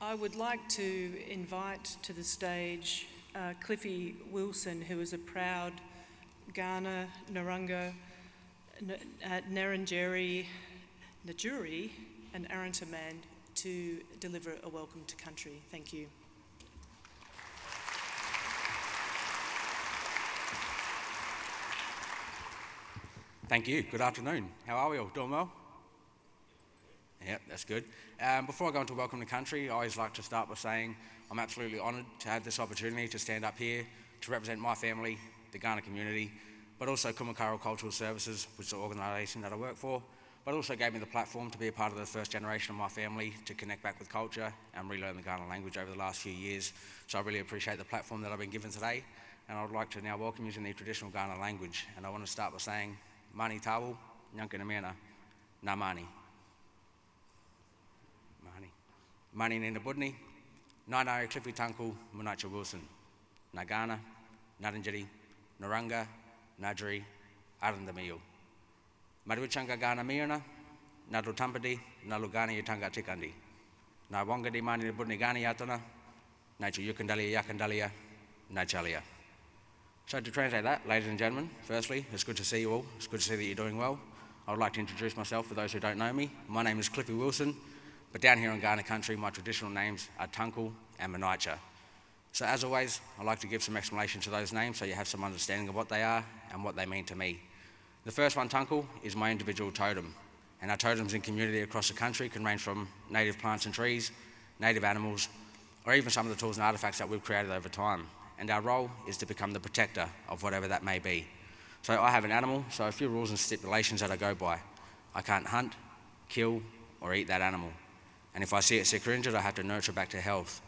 I would like to invite to the stage Cliffy Wilson, who is a proud Kaurna, Narungga, Ngarrindjeri, Najuri and Arrernte man to deliver a welcome to country. Thank you. Thank you. Good afternoon. How are we all? Doing well? Yep, that's good. Before I go into Welcome to Country, I always like to start by saying I'm absolutely honoured to have this opportunity to stand up here to represent my family, the Kaurna community, but also Kumakaru Cultural Services, which is the organisation that I work for, but also gave me the platform to be a part of the first generation of my family to connect back with culture and relearn the Kaurna language over the last few years. So I really appreciate the platform that I've been given today, and I would like to now welcome you in the traditional Kaurna language. And I want to start by saying, Mani Tawu, Nyanka Namena, Namani. Mani Nina Budni, Nainari Cliffy Tunkel, Munacha Wilson, Nagana, Ngarrindjeri, Narungga, Najri, Arrendamiu. Maruchanga Gana Mirna, Nadu Tampadi, Nalugani Yatanga Tikandi. Na Wangadi Mani Budni Gani Yatana, Nachu Yukandalia Yakandalia, Nachalia. So to translate that, ladies and gentlemen, firstly, it's good to see you all. It's good to see that you're doing well. I would like to introduce myself for those who don't know me. My name is Cliffy Wilson. But down here in Kaurna country, my traditional names are Tunkel and Manaicha. So as always, I like to give some explanation to those names so you have some understanding of what they are and what they mean to me. The first one, Tunkel, is my individual totem. And our totems in community across the country can range from native plants and trees, native animals, or even some of the tools and artefacts that we've created over time. And our role is to become the protector of whatever that may be. So I have an animal, so a few rules and stipulations that I go by. I can't hunt, kill, or eat that animal. And if I see it sick or injured, I have to nurture back to health.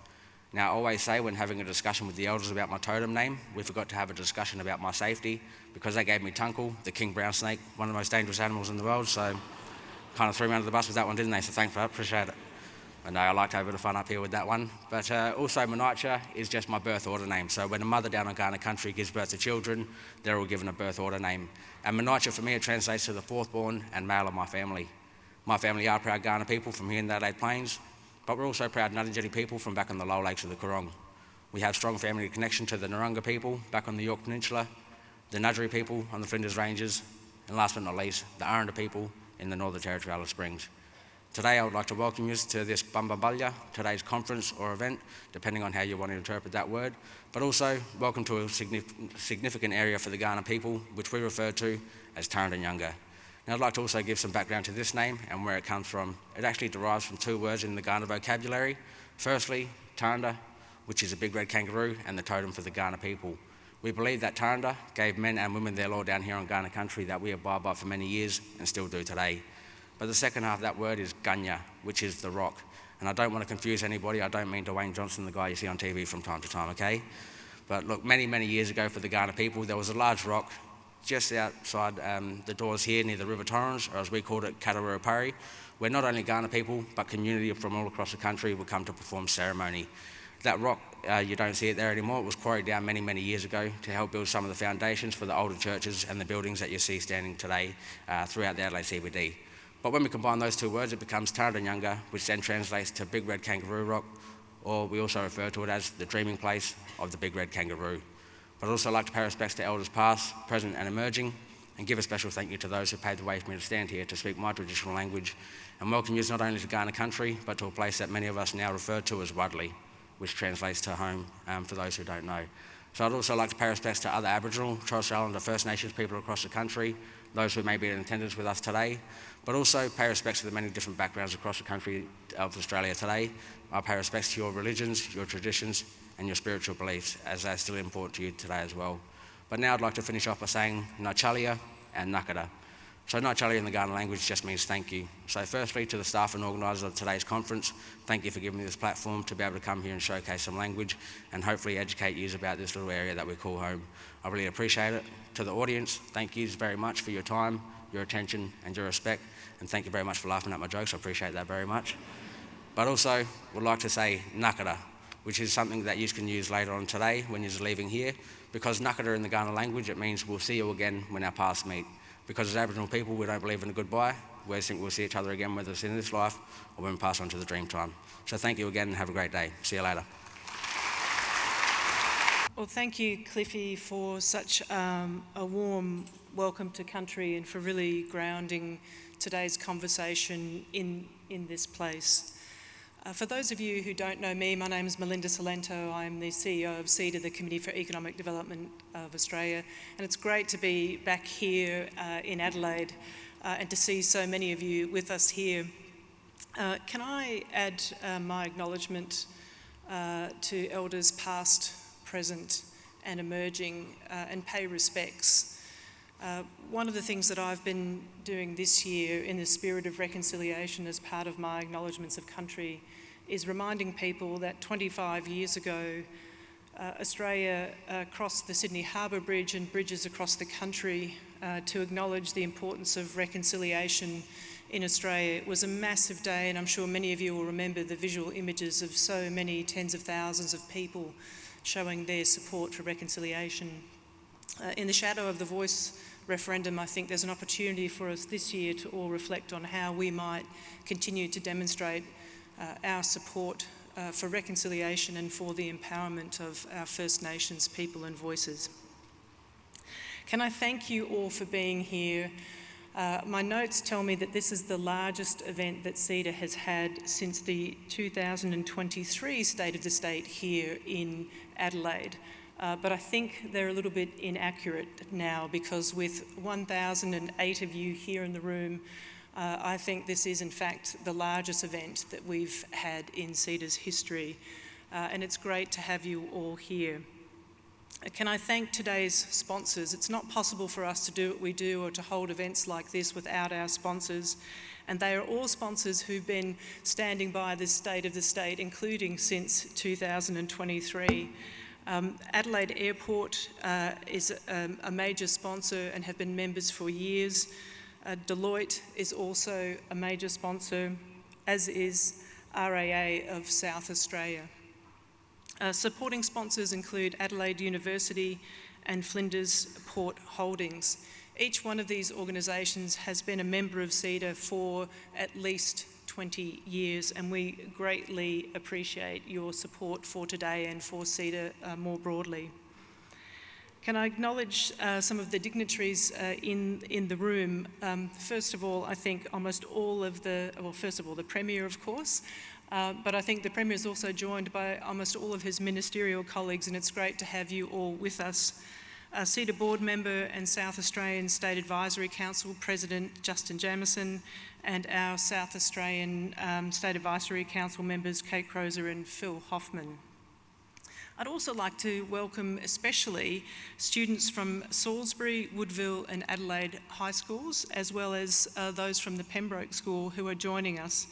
Now, I always say when having a discussion with the elders about my totem name, we forgot to have a discussion about my safety because they gave me Tunkel, the king brown snake, one of the most dangerous animals in the world, so kind of threw me under the bus with that one, didn't they? So thanks for that, appreciate it. I know I like to have a bit of fun up here with that one. But also Manaicha is just my birth order name. So when a mother down in Kaurna country gives birth to children, they're all given a birth order name. And Manaicha for me, it translates to the fourth born and male of my family. My family are proud Kaurna people from here in the Adelaide Plains, but we're also proud Ngarrindjeri people from back on the low lakes of the Coorong. We have strong family connection to the Narungga people back on the York Peninsula, the Najri people on the Flinders Ranges, and last but not least, the Arrernte people in the Northern Territory Alice Springs. Today I would like to welcome you to this Bumbabalya, today's conference or event, depending on how you want to interpret that word, but also welcome to a significant area for the Kaurna people, which we refer to as Tarrandanyanga. Now I'd like to also give some background to this name and where it comes from. It actually derives from two words in the Kaurna vocabulary. Firstly, Tarranda, which is a big red kangaroo and the totem for the Kaurna people. We believe that Tarranda gave men and women their law down here on Kaurna country that we abide by for many years and still do today. But the second half of that word is Gunya, which is the rock. And I don't want to confuse anybody. I don't mean Dwayne Johnson, the guy you see on TV from time to time, okay? But look, many, many years ago for the Kaurna people, there was a large rock just outside the doors here near the River Torrens, or as we called it, Katarurupari, where not only Kaurna people, but community from all across the country would come to perform ceremony. That rock, you don't see it there anymore. It was quarried down many, many years ago to help build some of the foundations for the older churches and the buildings that you see standing today throughout the Adelaide CBD. But when we combine those two words, it becomes Tarrandanyanga, which then translates to Big Red Kangaroo Rock, or we also refer to it as the dreaming place of the Big Red Kangaroo. But I'd also like to pay respects to elders past, present and emerging, and give a special thank you to those who paved the way for me to stand here to speak my traditional language and welcome you not only to Kaurna country, but to a place that many of us now refer to as Wadley, which translates to home for those who don't know. So I'd also like to pay respects to other Aboriginal, Torres Strait Islander, First Nations people across the country, those who may be in attendance with us today, but also pay respects to the many different backgrounds across the country of Australia today. I pay respects to your religions, your traditions, and your spiritual beliefs, as they're still important to you today as well. But now I'd like to finish off by saying Nachalia and Nakada. So Nachalia in the Kaurna language just means thank you. So firstly, to the staff and organisers of today's conference, thank you for giving me this platform to be able to come here and showcase some language and hopefully educate you about this little area that we call home. I really appreciate it. To the audience, thank you very much for your time, your attention and your respect, and thank you very much for laughing at my jokes. I appreciate that very much. But also would like to say Nakada, which is something that you can use later on today when you're leaving here, because Nakada in the Kaurna language, it means we'll see you again when our paths meet. because as Aboriginal people, we don't believe in a goodbye. We think we'll see each other again, whether it's in this life or when we pass on to the dream time. So thank you again and have a great day. See you later. Well, thank you, Cliffy, for such a warm welcome to country and for really grounding today's conversation in this place. For those of you who don't know me, my name is Melinda Salento. I'm the CEO of CEDA, the Committee for Economic Development of Australia, and it's great to be back here in Adelaide and to see so many of you with us here. Can I add my acknowledgement to elders past, present and emerging, and pay respects. One of the things that I've been doing this year in the spirit of reconciliation as part of my acknowledgements of country is reminding people that 25 years ago, Australia crossed the Sydney Harbour Bridge and bridges across the country to acknowledge the importance of reconciliation in Australia. It was a massive day, and I'm sure many of you will remember the visual images of so many tens of thousands of people showing their support for reconciliation. In the shadow of the Voice referendum, I think there's an opportunity for us this year to all reflect on how we might continue to demonstrate our support for reconciliation and for the empowerment of our First Nations people and voices. Can I thank you all for being here? My notes tell me that this is the largest event that CEDA has had since the 2023 State of the State here in Adelaide. But I think they're a little bit inaccurate now, because with 1,008 of you here in the room, I think this is in fact the largest event that we've had in CEDA's history, and it's great to have you all here. Can I thank today's sponsors? It's not possible for us to do what we do or to hold events like this without our sponsors, and they are all sponsors who've been standing by this State of the State, including since 2023. Adelaide Airport is a major sponsor and have been members for years. Deloitte is also a major sponsor, as is RAA of South Australia. Supporting sponsors include Adelaide University and Flinders Port Holdings. Each one of these organisations has been a member of CEDA for at least 20 years, and we greatly appreciate your support for today and for CEDA more broadly. Can I acknowledge some of the dignitaries in the room? First of all, I think almost all of the, well, first of all, the Premier, of course, but I think the Premier is also joined by almost all of his ministerial colleagues, and it's great to have you all with us. CEDA board member and South Australian State Advisory Council President Justin Jamieson, and our South Australian State Advisory Council members Kate Crozer and Phil Hoffman. I'd also like to welcome especially students from Salisbury, Woodville and Adelaide high schools, as well as those from the Pembroke School who are joining us.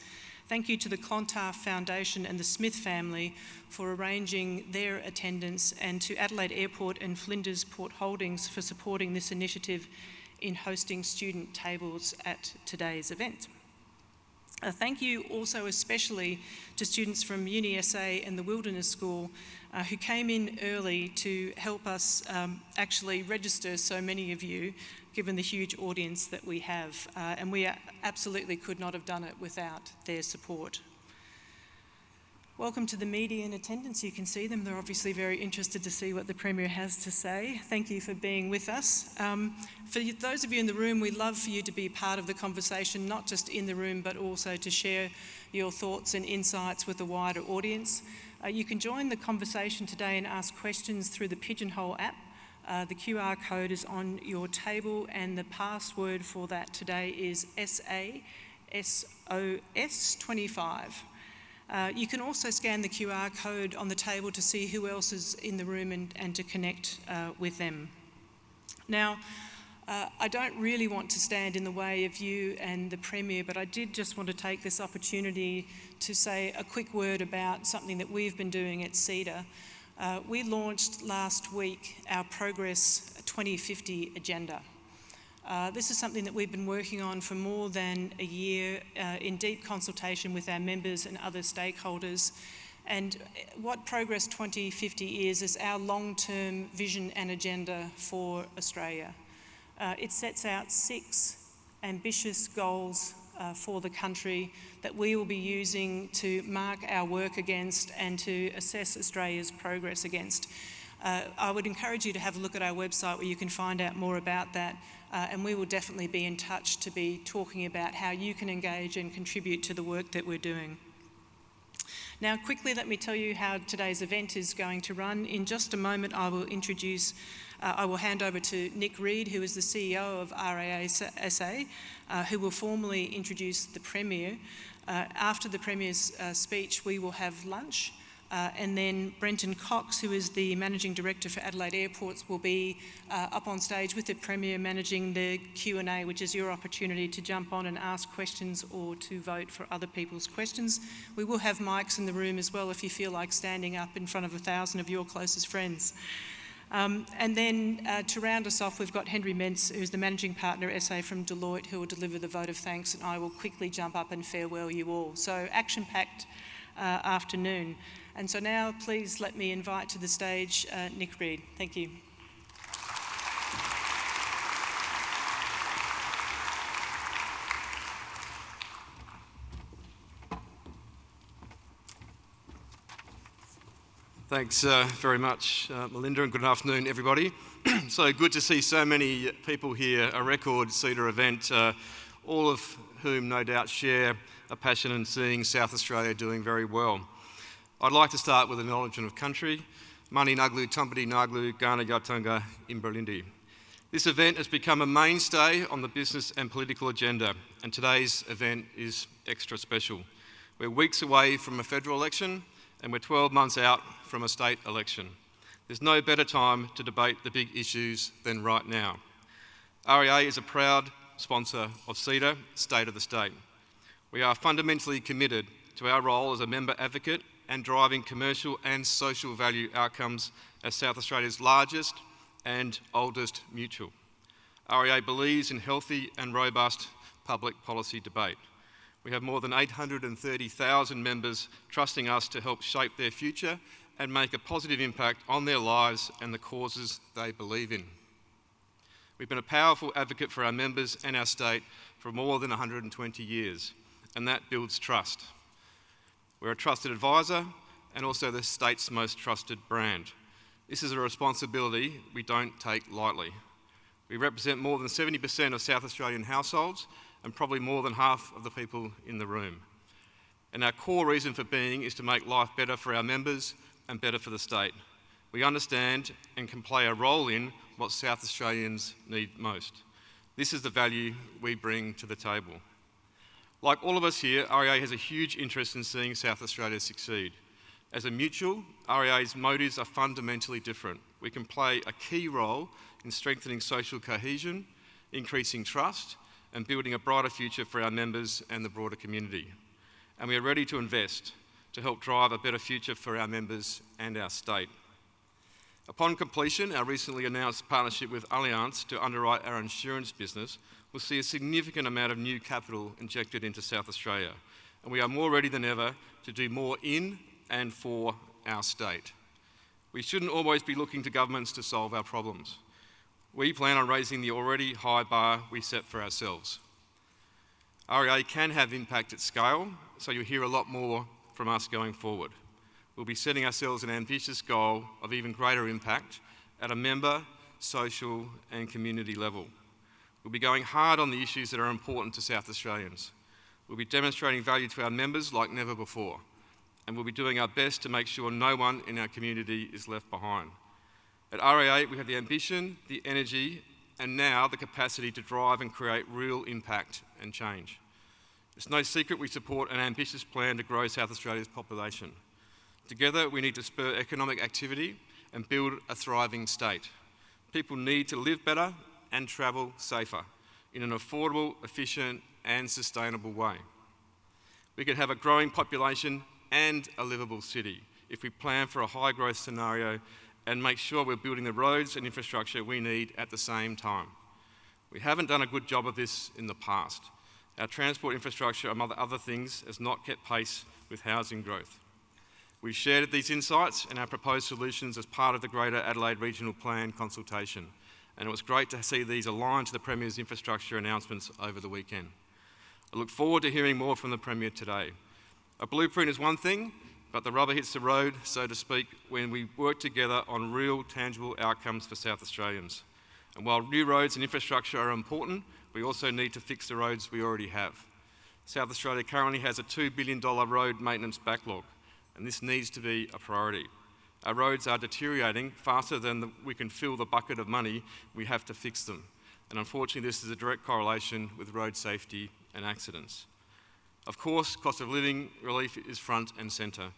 Thank you to the Clontarf Foundation and the Smith family for arranging their attendance, and to Adelaide Airport and Flinders Port Holdings for supporting this initiative in hosting student tables at today's event. Thank you also especially to students from UniSA and the Wilderness School who came in early to help us actually register so many of you, given the huge audience that we have, and we absolutely could not have done it without their support. Welcome to the media in attendance. You can see them. They're obviously very interested to see what the Premier has to say. Thank you for being with us. For those of you in the room, we'd love for you to be part of the conversation, not just in the room, but also to share your thoughts and insights with the wider audience. You can join the conversation today and ask questions through the Pigeonhole app. The QR code is on your table, and the password for that today is SASOS25. You can also scan the QR code on the table to see who else is in the room and to connect with them. Now, I don't really want to stand in the way of you and the Premier, but I did just want to take this opportunity to say a quick word about something that we've been doing at CEDA. We launched last week our Progress 2050 agenda. This is something that we've been working on for more than a year in deep consultation with our members and other stakeholders. And what Progress 2050 is our long-term vision and agenda for Australia. It sets out 6 ambitious goals for the country that we will be using to mark our work against and to assess Australia's progress against. I would encourage you to have a look at our website where you can find out more about that, and we will definitely be in touch to be talking about how you can engage and contribute to the work that we're doing. Now, quickly, let me tell you how today's event is going to run. In just a moment, I will hand over to Nick Reid, who is the CEO of RAA SA, who will formally introduce the Premier. After the Premier's speech, we will have lunch, and then Brenton Cox, who is the Managing Director for Adelaide Airports, will be up on stage with the Premier managing the Q&A, which is your opportunity to jump on and ask questions or to vote for other people's questions. We will have mics in the room as well if you feel like standing up in front of 1,000 of your closest friends. And then to round us off, we've got Henry Mentz, who's the Managing Partner SA from Deloitte, who will deliver the vote of thanks, and I will quickly jump up and farewell you all. So action-packed afternoon. And so now please let me invite to the stage Nick Reid. Thank you. Thanks very much, Melinda, and good afternoon, everybody. So good to see so many people here, a record CEDA event, all of whom no doubt share a passion in seeing South Australia doing very well. I'd like to start with an acknowledgement of country. Mani Naglu Tumpati Naglu Gana Yatunga Imberlindi. This event has become a mainstay on the business and political agenda, and today's event is extra special. We're weeks away from a federal election, and we're 12 months out from a state election. There's no better time to debate the big issues than right now. REA is a proud sponsor of CEDA, State of the State. We are fundamentally committed to our role as a member advocate and driving commercial and social value outcomes as South Australia's largest and oldest mutual. REA believes in healthy and robust public policy debate. We have more than 830,000 members trusting us to help shape their future and make a positive impact on their lives and the causes they believe in. We've been a powerful advocate for our members and our state for more than 120 years, and that builds trust. We're a trusted advisor and also the state's most trusted brand. This is a responsibility we don't take lightly. We represent more than 70% of South Australian households and probably more than half of the people in the room. And our core reason for being is to make life better for our members and better for the state. We understand and can play a role in what South Australians need most. This is the value we bring to the table. Like all of us here, REA has a huge interest in seeing South Australia succeed. As a mutual, REA's motives are fundamentally different. We can play a key role in strengthening social cohesion, increasing trust, and building a brighter future for our members and the broader community. And we are ready to invest to help drive a better future for our members and our state. Upon completion, our recently announced partnership with Allianz to underwrite our insurance business will see a significant amount of new capital injected into South Australia, and we are more ready than ever to do more in and for our state. We shouldn't always be looking to governments to solve our problems. We plan on raising the already high bar we set for ourselves. REA can have impact at scale, so you'll hear a lot more from us going forward. We'll be setting ourselves an ambitious goal of even greater impact at a member, social and community level. We'll be going hard on the issues that are important to South Australians. We'll be demonstrating value to our members like never before, and we'll be doing our best to make sure no one in our community is left behind. At REA, we have the ambition, the energy, and now the capacity to drive and create real impact and change. It's no secret we support an ambitious plan to grow South Australia's population. Together, we need to spur economic activity and build a thriving state. People need to live better and travel safer in an affordable, efficient, and sustainable way. We can have a growing population and a livable city if we plan for a high growth scenario and make sure we're building the roads and infrastructure we need at the same time. We haven't done a good job of this in the past. Our transport infrastructure, among other things, has not kept pace with housing growth. We've shared these insights and our proposed solutions as part of the Greater Adelaide Regional Plan consultation, and it was great to see these aligned to the Premier's infrastructure announcements over the weekend. I look forward to hearing more from the Premier today. A blueprint is one thing, but the rubber hits the road, so to speak, when we work together on real, tangible outcomes for South Australians. And while new roads and infrastructure are important, we also need to fix the roads we already have. South Australia currently has a $2 billion road maintenance backlog, and this needs to be a priority. Our roads are deteriorating faster than we can fill the bucket of money we have to fix them. And unfortunately, this is a direct correlation with road safety and accidents. Of course, cost of living relief is front and centre.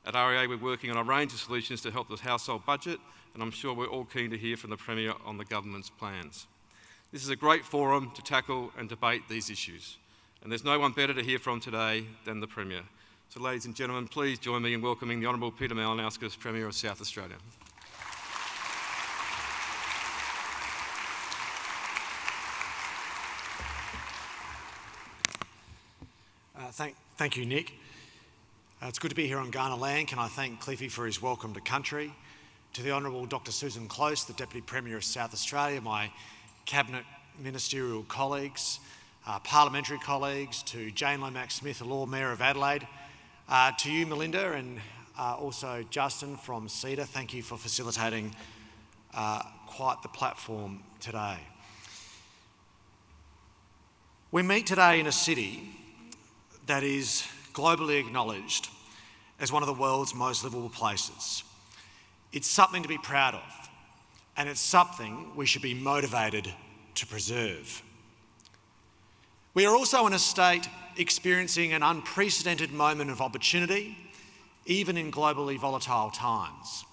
At REA, we're working on a range of solutions to help the household budget, and I'm sure we're all keen to hear from the Premier on the government's plans. This is a great forum to tackle and debate these issues, and there's no one better to hear from today than the Premier. So ladies and gentlemen, please join me in welcoming the Honourable Peter Malinauskas, Premier of South Australia. Thank you, Nick. It's good to be here on Kaurna land. Can I thank Cliffy for his welcome to country? To the Honourable Dr Susan Close, the Deputy Premier of South Australia, my Cabinet ministerial colleagues, parliamentary colleagues, to Jane Lomax-Smith, the Lord Mayor of Adelaide, to you, Melinda, and also Justin from CEDA, thank you for facilitating quite the platform today. We meet today in a city that is globally acknowledged as one of the world's most livable places. It's something to be proud of, and it's something we should be motivated to preserve. We are also in a state experiencing an unprecedented moment of opportunity, even in globally volatile times.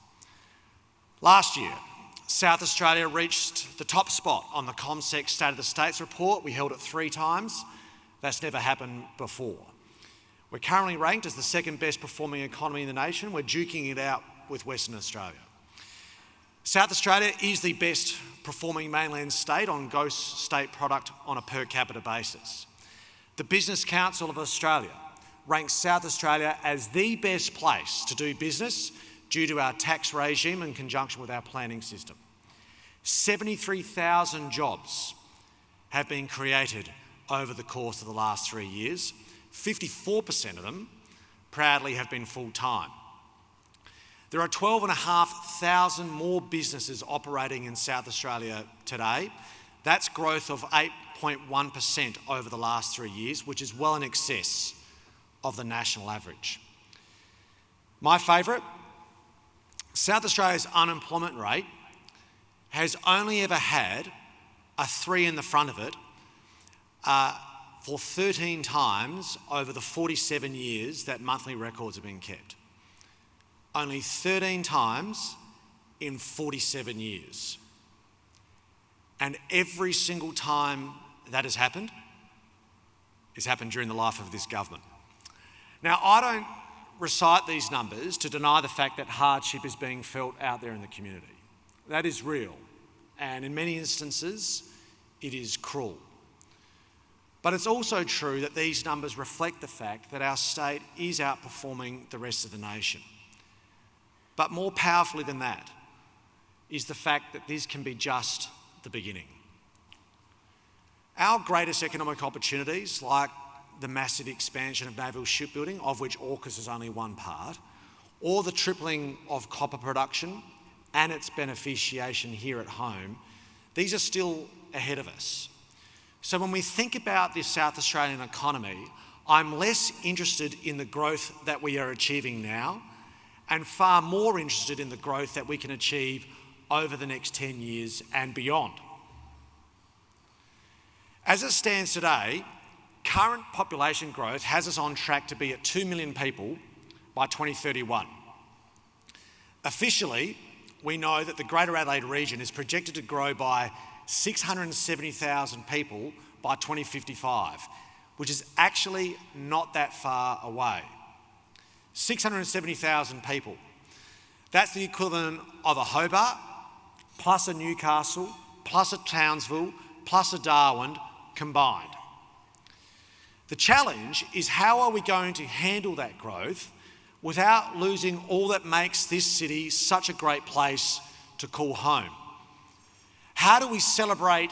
Last year, South Australia reached the top spot on the ComSec State of the States report. We held it 3 times. That's never happened before. We're currently ranked as the second best performing economy in the nation. We're duking it out with Western Australia. South Australia is the best performing mainland state on gross state product on a per capita basis. The Business Council of Australia ranks South Australia as the best place to do business due to our tax regime in conjunction with our planning system. 73,000 jobs have been created over the course of the last 3 years. 54% of them proudly have been full-time. There are 12,500 more businesses operating in South Australia today. That's growth of 8.1% over the last 3 years, which is well in excess of the national average. My favourite, South Australia's unemployment rate has only ever had a 3 in the front of it for 13 times over the 47 years that monthly records have been kept. Only 13 times in 47 years. And every single time that has happened during the life of this government. Now, I don't recite these numbers to deny the fact that hardship is being felt out there in the community. That is real, and in many instances, it is cruel. But it's also true that these numbers reflect the fact that our state is outperforming the rest of the nation. But more powerfully than that is the fact that this can be just the beginning. Our greatest economic opportunities, like the massive expansion of naval shipbuilding, of which AUKUS is only one part, or the tripling of copper production and its beneficiation here at home, these are still ahead of us. So when we think about the South Australian economy, I'm less interested in the growth that we are achieving now and far more interested in the growth that we can achieve over the next 10 years and beyond. As it stands today, current population growth has us on track to be at 2 million people by 2031. Officially, we know that the Greater Adelaide region is projected to grow by 670,000 people by 2055, which is actually not that far away. 670,000 people. That's the equivalent of a Hobart, plus a Newcastle, plus a Townsville, plus a Darwin combined. The challenge is how are we going to handle that growth without losing all that makes this city such a great place to call home? how do we celebrate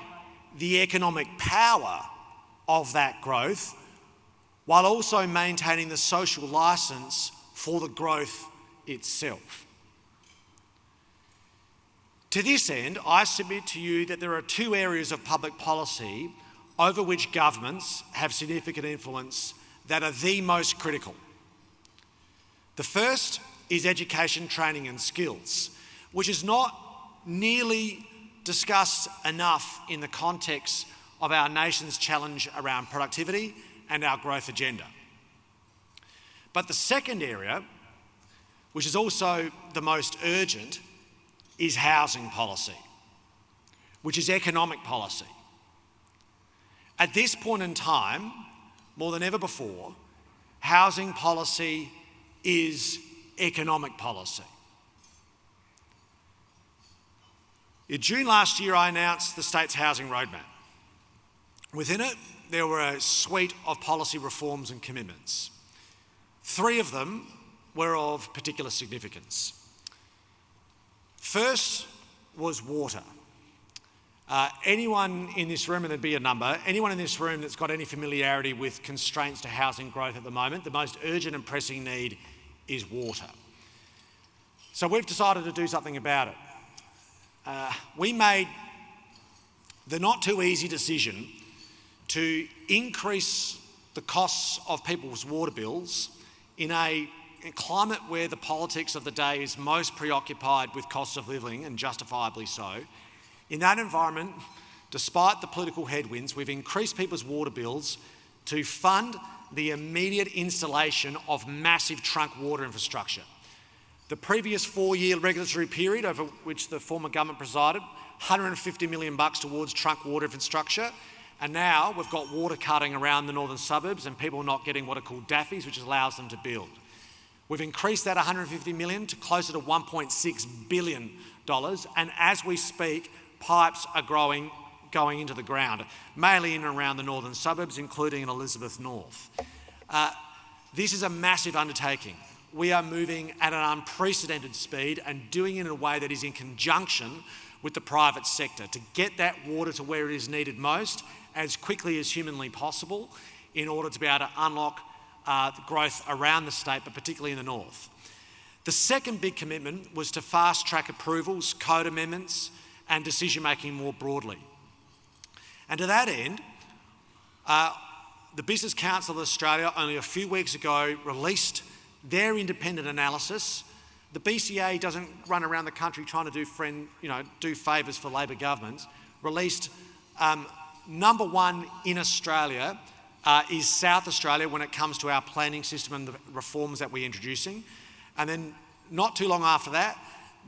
the economic power of that growth while also maintaining the social licence for the growth itself? To this end, I submit to you that there are two areas of public policy over which governments have significant influence that are the most critical. The first is education, training and skills, which is not nearly discussed enough in the context of our nation's challenge around productivity and our growth agenda. But the second area, which is also the most urgent, is housing policy, which is economic policy. At this point in time, more than ever before, housing policy is economic policy. In June last year, I announced the state's housing roadmap. Within it, there were a suite of policy reforms and commitments. 3 of them were of particular significance. First was water. Anyone in this room, and there'd be a number, anyone in this room that's got any familiarity with constraints to housing growth at the moment, the most urgent and pressing need is water. So we've decided to do something about it. We made the not too easy decision to increase the costs of people's water bills in a climate where the politics of the day is most preoccupied with costs of living, and justifiably so. In that environment, despite the political headwinds, we've increased people's water bills to fund the immediate installation of massive trunk water infrastructure. The previous 4-year regulatory period over which the former government presided, $150 million towards trunk water infrastructure, and now we've got water cutting around the northern suburbs and people not getting what are called DAFIs, which allows them to build. We've increased that $150 million to closer to $1.6 billion, and as we speak, pipes are going into the ground, mainly in and around the northern suburbs, including in Elizabeth North. This is a massive undertaking. We are moving at an unprecedented speed and doing it in a way that is in conjunction with the private sector to get that water to where it is needed most as quickly as humanly possible in order to be able to unlock the growth around the state, but particularly in the north. The second big commitment was to fast-track approvals, code amendments, and decision-making more broadly. And to that end, the Business Council of Australia only a few weeks ago released their independent analysis. The BCA doesn't run around the country trying to do favours for Labor governments. Released number 1 in Australia is South Australia when it comes to our planning system and the reforms that we're introducing. And then not too long after that,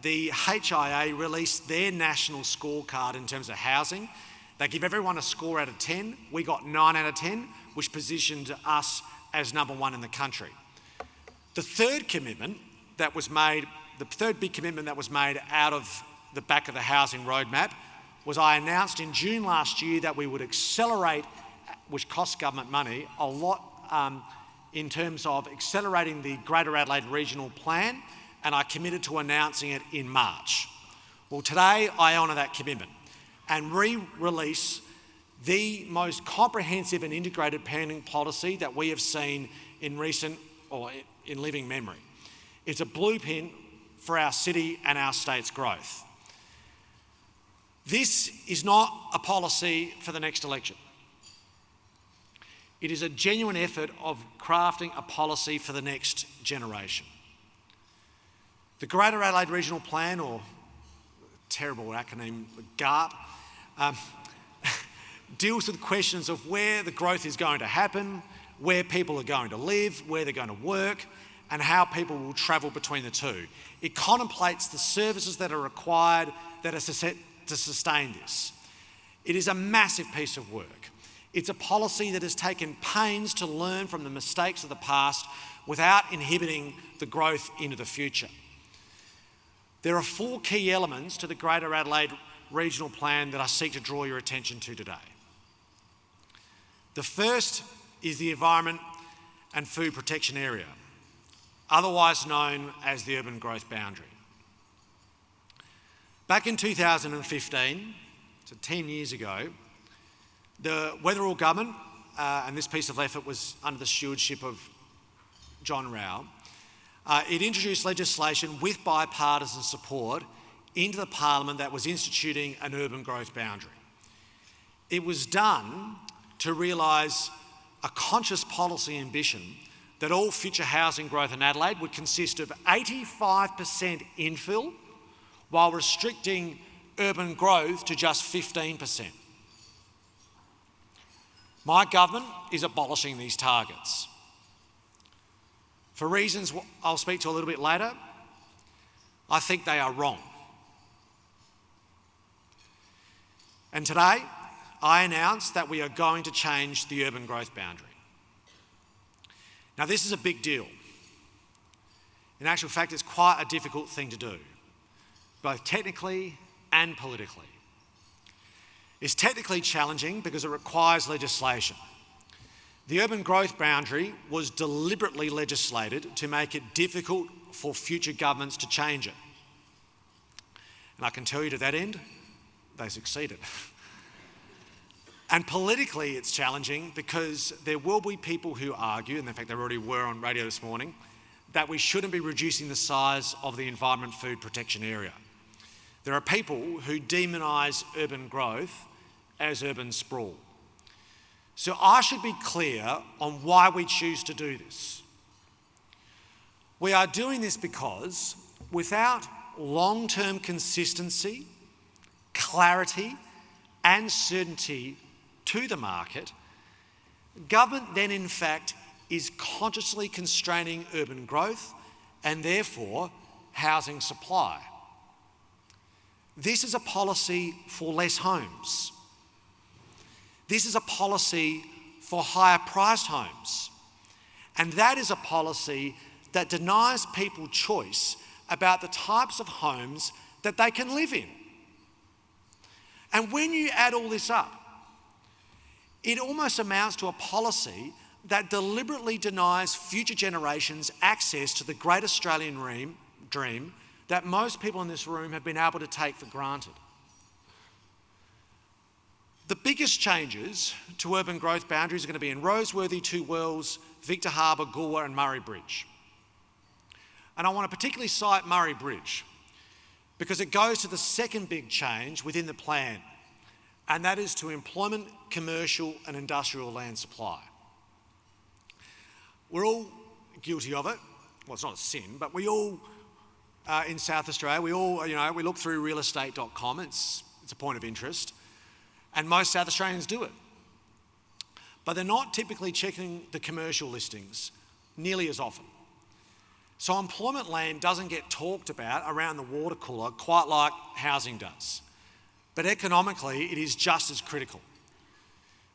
the HIA released their national scorecard in terms of housing. They give everyone a score out of 10. We got 9 out of 10, which positioned us as number 1 in the country. The third commitment that was made, the third big commitment that was made out of the back of the housing roadmap was I announced in June last year that we would accelerate, which costs government money, a lot in terms of accelerating the Greater Adelaide Regional Plan, and I committed to announcing it in March. Well, today I honour that commitment and re-release the most comprehensive and integrated planning policy that we have seen in recent, or in living memory. It's a blueprint for our city and our state's growth. This is not a policy for the next election. It is a genuine effort of crafting a policy for the next generation. The Greater Adelaide Regional Plan, or terrible acronym, GARP, deals with questions of where the growth is going to happen, where people are going to live, where they're going to work, and how people will travel between the two. It contemplates the services that are required that are set to sustain this. It is a massive piece of work. It's a policy that has taken pains to learn from the mistakes of the past without inhibiting the growth into the future. There are 4 key elements to the Greater Adelaide Regional Plan that I seek to draw your attention to today. The first is the Environment and Food Protection Area, otherwise known as the Urban Growth Boundary. Back in 2015, so 10 years ago, the Weatherall government, and this piece of effort was under the stewardship of John Rao, it introduced legislation with bipartisan support into the parliament that was instituting an urban growth boundary. It was done to realise a conscious policy ambition that all future housing growth in Adelaide would consist of 85% infill while restricting urban growth to just 15%. My government is abolishing these targets. For reasons I'll speak to a little bit later, I think they are wrong. And today, I announce that we are going to change the urban growth boundary. Now, this is a big deal. In actual fact, it's quite a difficult thing to do, both technically and politically. It's technically challenging because it requires legislation. The urban growth boundary was deliberately legislated to make it difficult for future governments to change it. And I can tell you to that end, they succeeded. And politically it's challenging because there will be people who argue, and in fact there already were on radio this morning, that we shouldn't be reducing the size of the Environment Food Protection Area. There are people who demonise urban growth as urban sprawl. So I should be clear on why we choose to do this. We are doing this because without long-term consistency, clarity and certainty to the market, government then in fact is consciously constraining urban growth and therefore housing supply. This is a policy for less homes. This is a policy for higher priced homes. And that is a policy that denies people choice about the types of homes that they can live in. And when you add all this up, it almost amounts to a policy that deliberately denies future generations access to the great Australian dream that most people in this room have been able to take for granted. The biggest changes to urban growth boundaries are going to be in Roseworthy, Two Wells, Victor Harbour, Goolwa and Murray Bridge. And I want to particularly cite Murray Bridge because it goes to the second big change within the plan, and that is to employment, commercial and industrial land supply. We're all guilty of it. Well, it's not a sin, but we all, in South Australia, we look through realestate.com, it's a point of interest, and most South Australians do it. But they're not typically checking the commercial listings nearly as often. So employment land doesn't get talked about around the water cooler quite like housing does. But economically, it is just as critical.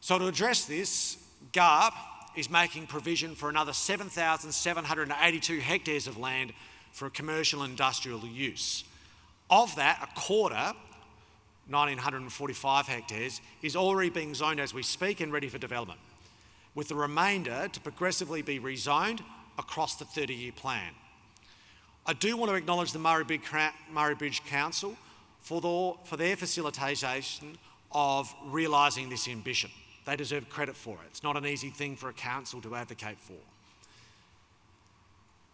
So to address this, GARP is making provision for another 7,782 hectares of land for commercial and industrial use. Of that, a quarter, 1,945 hectares, is already being zoned as we speak and ready for development, with the remainder to progressively be rezoned across the 30-year plan. I do want to acknowledge the Murray Bridge Council for their facilitation of realising this ambition. They deserve credit for it. It's not an easy thing for a council to advocate for.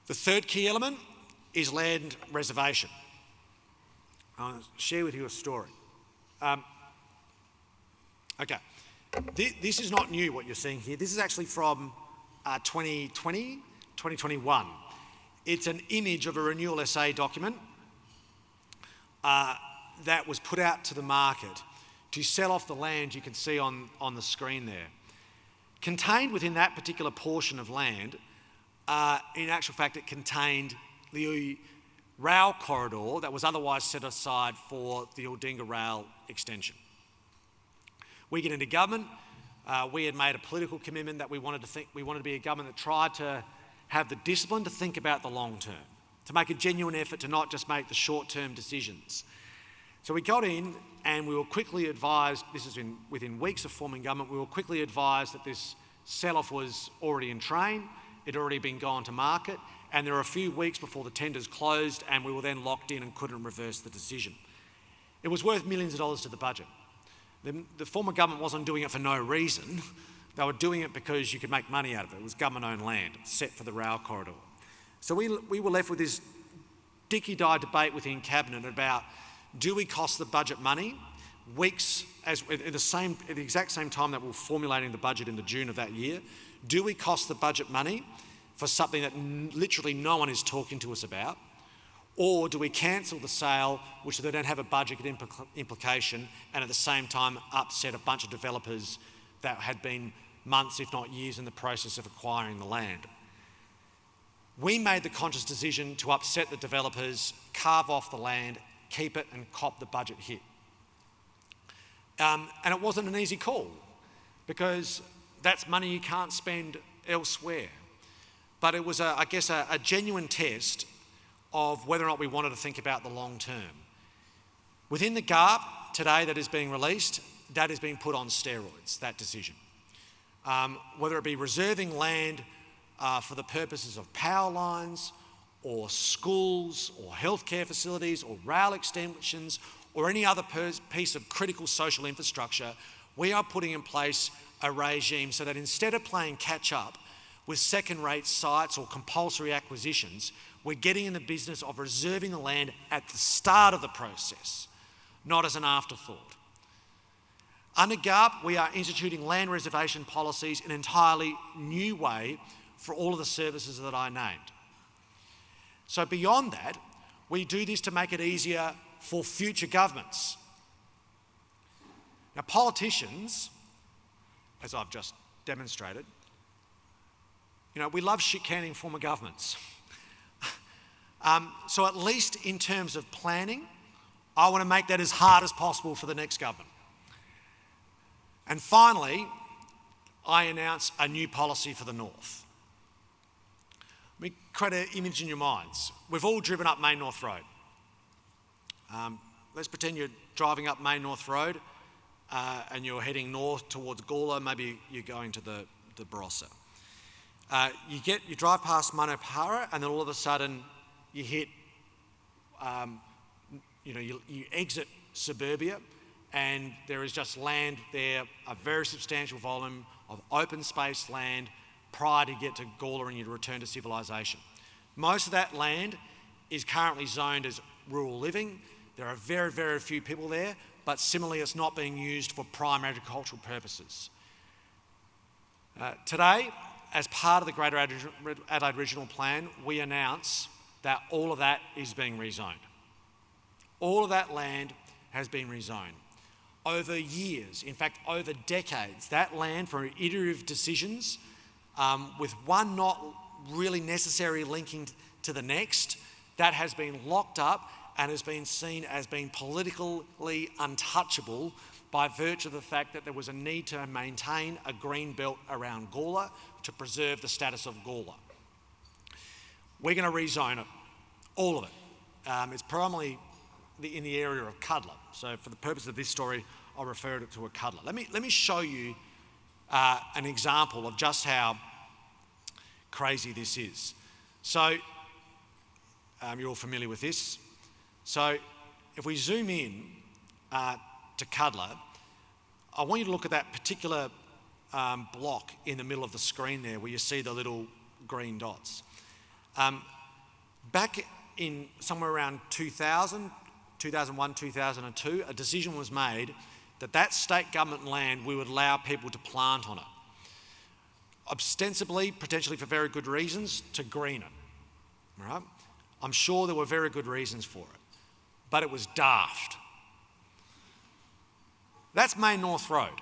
The third key element is land reservation. I'll share with you a story. This is not new, what you're seeing here. This is actually from 2021. It's an image of a Renewal SA document that was put out to the market to sell off the land you can see on the screen there. Contained within that particular portion of land, in actual fact, it contained the rail corridor that was otherwise set aside for the Aldinga rail extension. We get into government, we had made a political commitment that we wanted to be a government that tried to have the discipline to think about the long term, to make a genuine effort to not just make the short-term decisions. So we got in and we were quickly advised, this is within weeks of forming government, we were quickly advised that this sell-off was already in train, it had already been gone to market, and there were a few weeks before the tenders closed and we were then locked in and couldn't reverse the decision. It was worth millions of dollars to the budget. The former government wasn't doing it for no reason. They were doing it because you could make money out of it. It was government-owned land set for the rail corridor. So we were left with this dicky-die debate within Cabinet about, do we cost the budget money? Weeks, at the exact same time that we were formulating the budget in the June of that year, do we cost the budget money for something that literally no one is talking to us about? Or do we cancel the sale, which they don't have a budget implication, and at the same time upset a bunch of developers that had been months, if not years, in the process of acquiring the land? We made the conscious decision to upset the developers, carve off the land, keep it and cop the budget hit. And it wasn't an easy call, because that's money you can't spend elsewhere. But it was, I guess, a genuine test of whether or not we wanted to think about the long term. Within the GARP today that is being released, that is being put on steroids, that decision. Whether it be reserving land for the purposes of power lines or schools or healthcare facilities or rail extensions or any other piece of critical social infrastructure, we are putting in place a regime so that instead of playing catch up with second-rate sites or compulsory acquisitions, we're getting in the business of reserving the land at the start of the process, not as an afterthought. Under GARP, we are instituting land reservation policies in an entirely new way for all of the services that I named. So beyond that, we do this to make it easier for future governments. Now, politicians, as I've just demonstrated, we love shit-canning former governments. So at least in terms of planning, I want to make that as hard as possible for the next government. And finally, I announce a new policy for the North. Let me create an image in your minds. We've all driven up Main North Road. Let's pretend you're driving up Main North Road and you're heading north towards Gawler, maybe you're going to the Barossa. You drive past Manopara and then all of a sudden you hit, you exit suburbia and there is just land there, a very substantial volume of open space land prior to get to Gawler and you return to civilisation. Most of that land is currently zoned as rural living. There are very, very few people there, but similarly it's not being used for prime agricultural purposes. Today, as part of the Greater Adelaide Regional Plan, we announce that all of that is being rezoned. All of that land has been rezoned. Over years, in fact over decades, that land from iterative decisions with one not really necessary linking to the next, that has been locked up and has been seen as being politically untouchable by virtue of the fact that there was a need to maintain a green belt around Gawler to preserve the status of Gawler. We're going to rezone it, all of it. It's primarily in the area of Cuddler. So for the purpose of this story, I'll refer it to a Cuddler. Let me show you an example of just how crazy this is. So you're all familiar with this. So if we zoom in to Cuddler, I want you to look at that particular block in the middle of the screen there where you see the little green dots. Back in somewhere around 2000, 2001, 2002, a decision was made that state government land, we would allow people to plant on it. Ostensibly, potentially for very good reasons, to green it. Right? I'm sure there were very good reasons for it, but it was daft. That's Main North Road.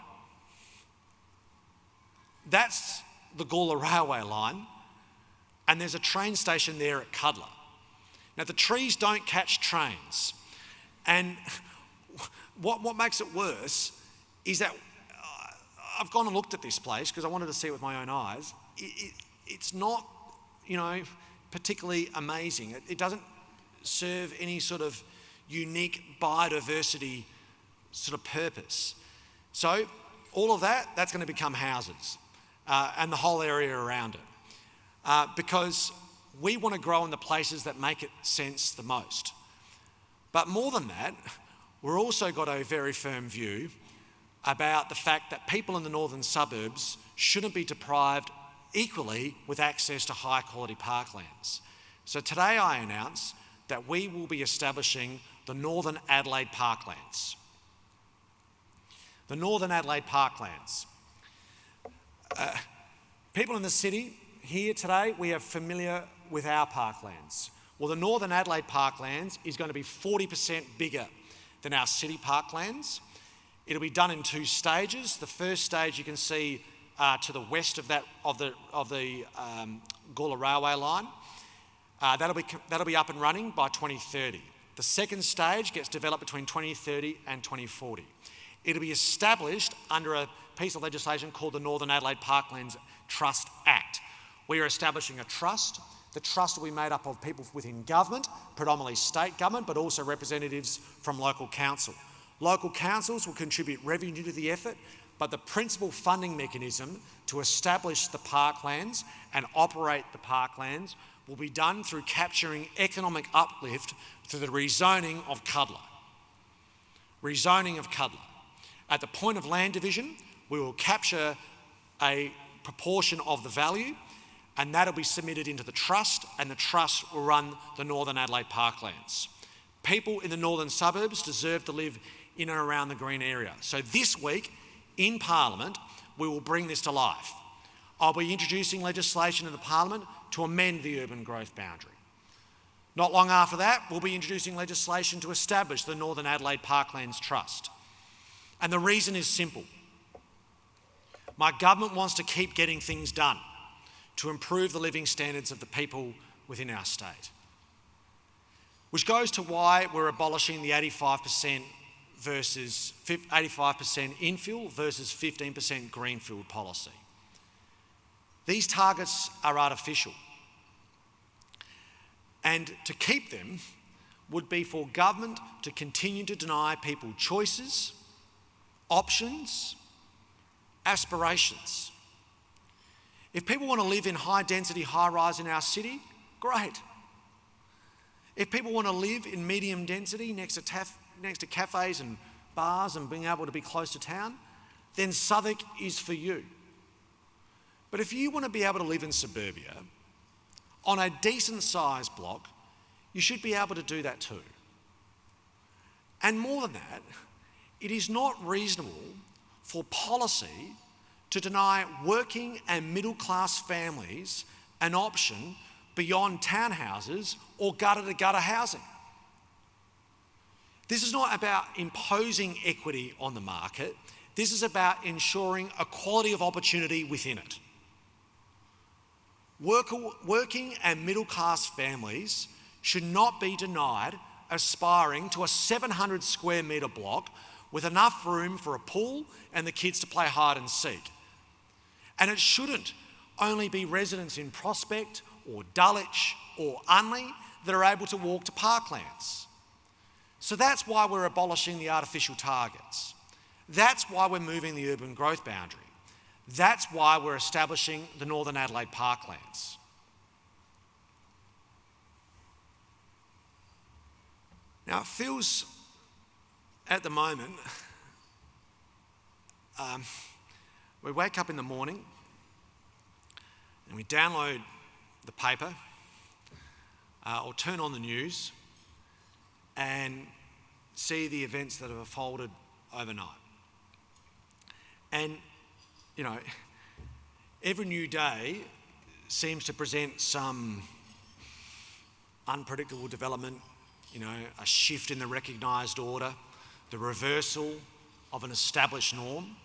That's the Gawler Railway line, and there's a train station there at Cuddler. Now, the trees don't catch trains, and what makes it worse is that I've gone and looked at this place because I wanted to see it with my own eyes. It's not, particularly amazing. It doesn't serve any sort of unique biodiversity sort of purpose. So all of that's going to become houses and the whole area around it because we want to grow in the places that make it sense the most. But more than that, we've also got a very firm view about the fact that people in the northern suburbs shouldn't be deprived equally with access to high quality parklands. So today I announce that we will be establishing the Northern Adelaide Parklands. The Northern Adelaide Parklands. People in the city here today, we are familiar with our parklands. Well, the Northern Adelaide Parklands is going to be 40% bigger than our city parklands. It'll be done in 2 stages. The first stage you can see to the west of the Gawler Railway line. That'll be up and running by 2030. The second stage gets developed between 2030 and 2040. It'll be established under a piece of legislation called the Northern Adelaide Parklands Trust Act. We are establishing a trust. The trust will be made up of people within government, predominantly state government, but also representatives from local council. Local councils will contribute revenue to the effort, but the principal funding mechanism to establish the parklands and operate the parklands will be done through capturing economic uplift through the rezoning of Cuddler. Rezoning of Cuddler. At the point of land division, we will capture a proportion of the value, and that'll be submitted into the trust, and the trust will run the Northern Adelaide Parklands. People in the northern suburbs deserve to live in and around the green area. So this week, in Parliament, we will bring this to life. I'll be introducing legislation in the Parliament to amend the urban growth boundary. Not long after that, we'll be introducing legislation to establish the Northern Adelaide Parklands Trust. And the reason is simple. My government wants to keep getting things done to improve the living standards of the people within our state. Which goes to why we're abolishing the 85% infill versus 15% greenfield policy. These targets are artificial. And to keep them would be for government to continue to deny people choices, options, aspirations. If people want to live in high density, high rise in our city, great. If people want to live in medium density next to cafes and bars and being able to be close to town, then Southwark is for you. But if you want to be able to live in suburbia, on a decent sized block, you should be able to do that too. And more than that, it is not reasonable for policy to deny working and middle class families an option beyond townhouses or gutter-to-gutter housing. This is not about imposing equity on the market. This is about ensuring equality of opportunity within it. Working and middle class families should not be denied aspiring to a 700 square metre block with enough room for a pool and the kids to play hide and seek. And it shouldn't only be residents in Prospect or Dulwich or Unley that are able to walk to parklands. So that's why we're abolishing the artificial targets. That's why we're moving the urban growth boundary. That's why we're establishing the Northern Adelaide Parklands. Now, it feels at the moment, we wake up in the morning and we download the paper or turn on the news and see the events that have unfolded overnight. And, you know, every new day seems to present some unpredictable development, you know, a shift in the recognised order, the reversal of an established norm.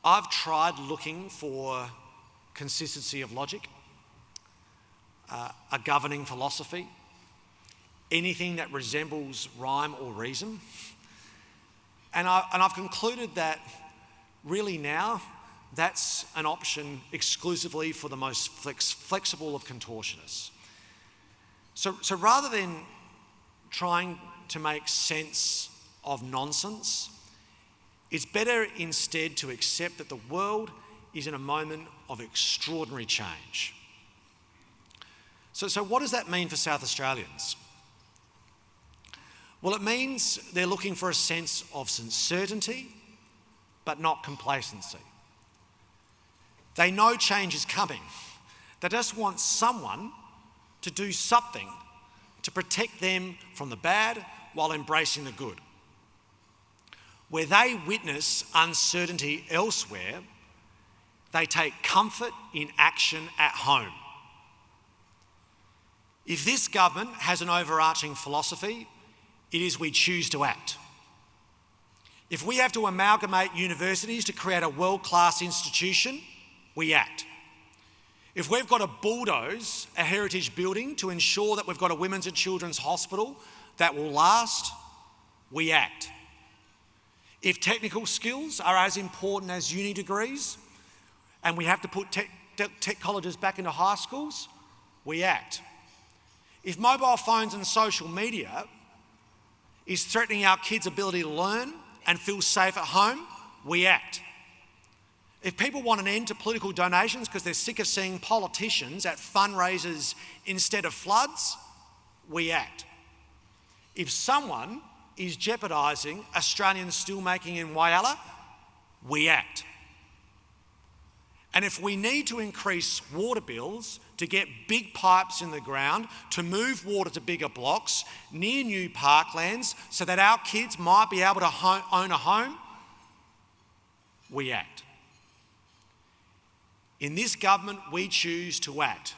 I've tried looking for consistency of logic, a governing philosophy, anything that resembles rhyme or reason. And I've concluded that really now that's an option exclusively for the most flexible of contortionists. So rather than trying to make sense of nonsense, it's better instead to accept that the world is in a moment of extraordinary change. So what does that mean for South Australians? Well, it means they're looking for a sense of certainty, but not complacency. They know change is coming. They just want someone to do something to protect them from the bad while embracing the good. Where they witness uncertainty elsewhere, they take comfort in action at home. If this government has an overarching philosophy, it is we choose to act. If we have to amalgamate universities to create a world-class institution, we act. If we've got to bulldoze a heritage building to ensure that we've got a women's and children's hospital that will last, we act. If technical skills are as important as uni degrees and we have to put tech colleges back into high schools, we act. If mobile phones and social media is threatening our kids' ability to learn and feel safe at home, we act. If people want an end to political donations because they're sick of seeing politicians at fundraisers instead of floods, we act. If someone is jeopardising Australian steelmaking in Whyalla, we act. And if we need to increase water bills to get big pipes in the ground to move water to bigger blocks near new parklands so that our kids might be able to own a home, we act. In this government, we choose to act,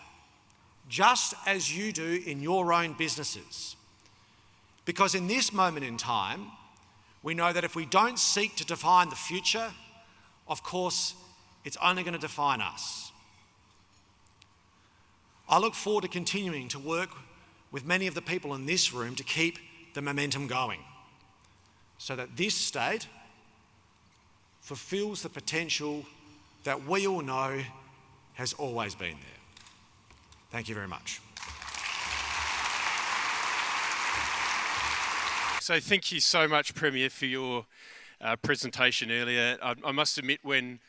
just as you do in your own businesses. Because in this moment in time, we know that if we don't seek to define the future, of course, it's only going to define us. I look forward to continuing to work with many of the people in this room to keep the momentum going, so that this state fulfills the potential that we all know has always been there. Thank you very much. So thank you so much, Premier, for your presentation earlier. I must admit, when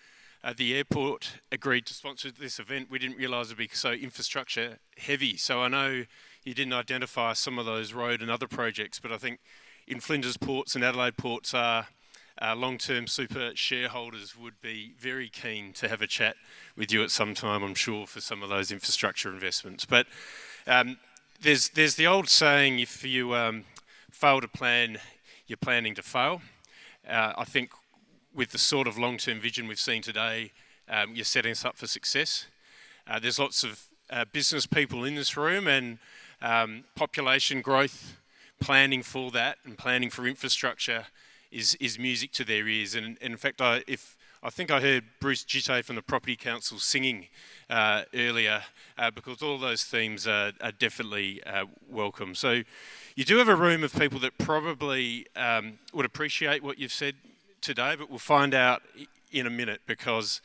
the airport agreed to sponsor this event, we didn't realise it'd be so infrastructure heavy. So I know you didn't identify some of those road and other projects, but I think in Flinders Ports and Adelaide Ports, long-term super shareholders would be very keen to have a chat with you at some time, I'm sure, for some of those infrastructure investments. But there's the old saying, if you fail to plan, you're planning to fail. I think with the sort of long-term vision we've seen today, you're setting us up for success. There's lots of business people in this room, and population growth, planning for that and planning for infrastructure is music to their ears. And in fact, I think I heard Bruce Gitte from the Property Council singing earlier, because all those themes are definitely welcome. So you do have a room of people that probably would appreciate what you've said today, but we'll find out in a minute, because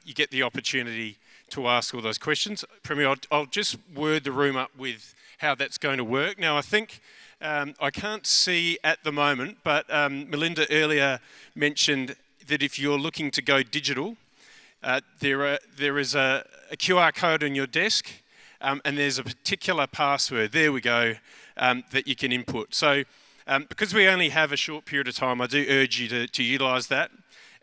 you get the opportunity to ask all those questions. Premier, I'll just word the room up with how that's going to work. Now, I think I can't see at the moment, but Melinda earlier mentioned that if you're looking to go digital, there is a QR code on your desk, and there's a particular password, there we go, that you can input. So because we only have a short period of time, I do urge you to utilise that.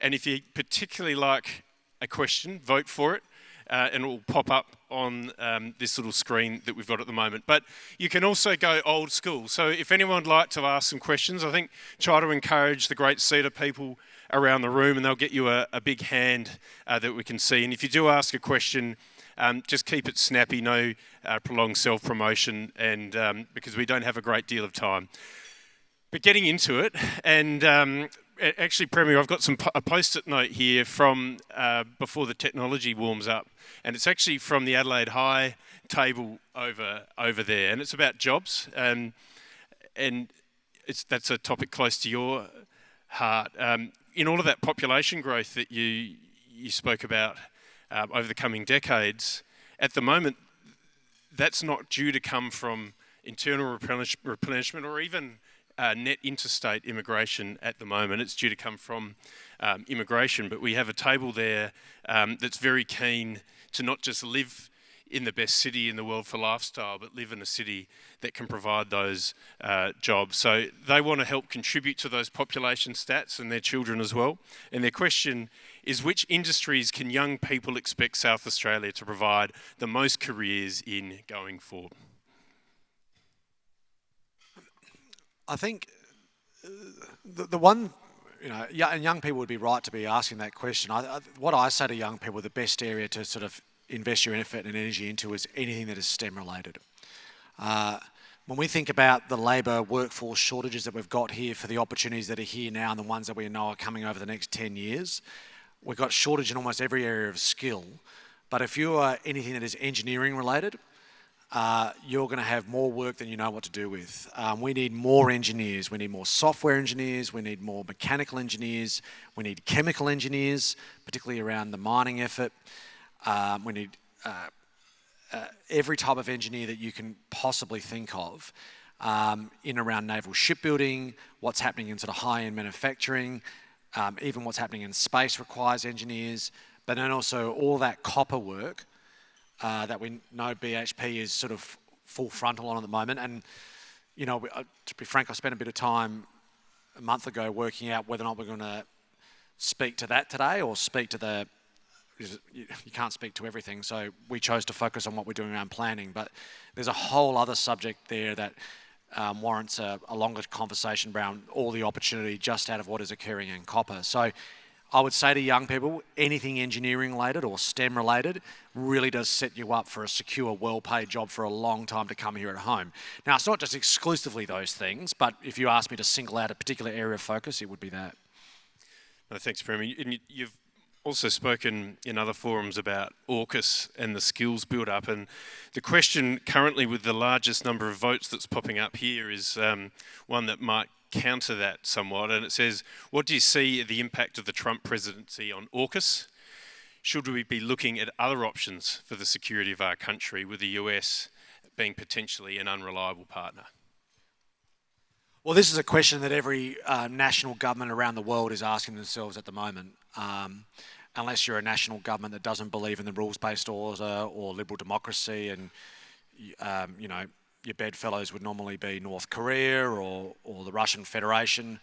And if you particularly like a question, vote for it, and it will pop up on this little screen that we've got at the moment. But you can also go old school. So if anyone would like to ask some questions, I think try to encourage the great CEDA people around the room, and they'll get you a big hand that we can see. And if you do ask a question, just keep it snappy, no prolonged self-promotion, and because we don't have a great deal of time. But getting into it, and actually, Premier, I've got a post-it note here from before the technology warms up, and it's actually from the Adelaide High table over there, and it's about jobs, and that's a topic close to your heart. In all of that population growth that you spoke about over the coming decades, at the moment, that's not due to come from internal replenishment or even net interstate immigration at the moment. It's due to come from immigration, but we have a table there that's very keen to not just live in the best city in the world for lifestyle, but live in a city that can provide those jobs. So they want to help contribute to those population stats and their children as well. And their question is, which industries can young people expect South Australia to provide the most careers in going forward? I think the one, and young people would be right to be asking that question. What I say to young people, the best area to sort of invest your effort and energy into is anything that is STEM related. When we think about the labour workforce shortages that we've got here for the opportunities that are here now and the ones that we know are coming over the next 10 years, we've got shortage in almost every area of skill. But if you are anything that is engineering related, you're going to have more work than you know what to do with. We need more engineers. We need more software engineers. We need more mechanical engineers. We need chemical engineers, particularly around the mining effort. We need every type of engineer that you can possibly think of in around naval shipbuilding, what's happening in sort of high-end manufacturing, even what's happening in space requires engineers, but then also all that copper work that we know BHP is sort of full frontal on at the moment. And, to be frank, I spent a bit of time a month ago working out whether or not we're going to speak to that today or speak to you can't speak to everything, so we chose to focus on what we're doing around planning. But there's a whole other subject there that warrants a longer conversation around all the opportunity just out of what is occurring in copper. So I would say to young people, anything engineering related or STEM related really does set you up for a secure, well-paid job for a long time to come here at home. Now, it's not just exclusively those things, but if you ask me to single out a particular area of focus, it would be that. No, thanks, Prem. And you've also spoken in other forums about AUKUS and the skills build-up, and the question currently with the largest number of votes that's popping up here is one that might counter that somewhat, and it says, what do you see the impact of the Trump presidency on AUKUS? Should we be looking at other options for the security of our country, with the US being potentially an unreliable partner? Well, this is a question that every national government around the world is asking themselves at the moment. Unless you're a national government that doesn't believe in the rules-based order or liberal democracy, and your bedfellows would normally be North Korea or the Russian Federation.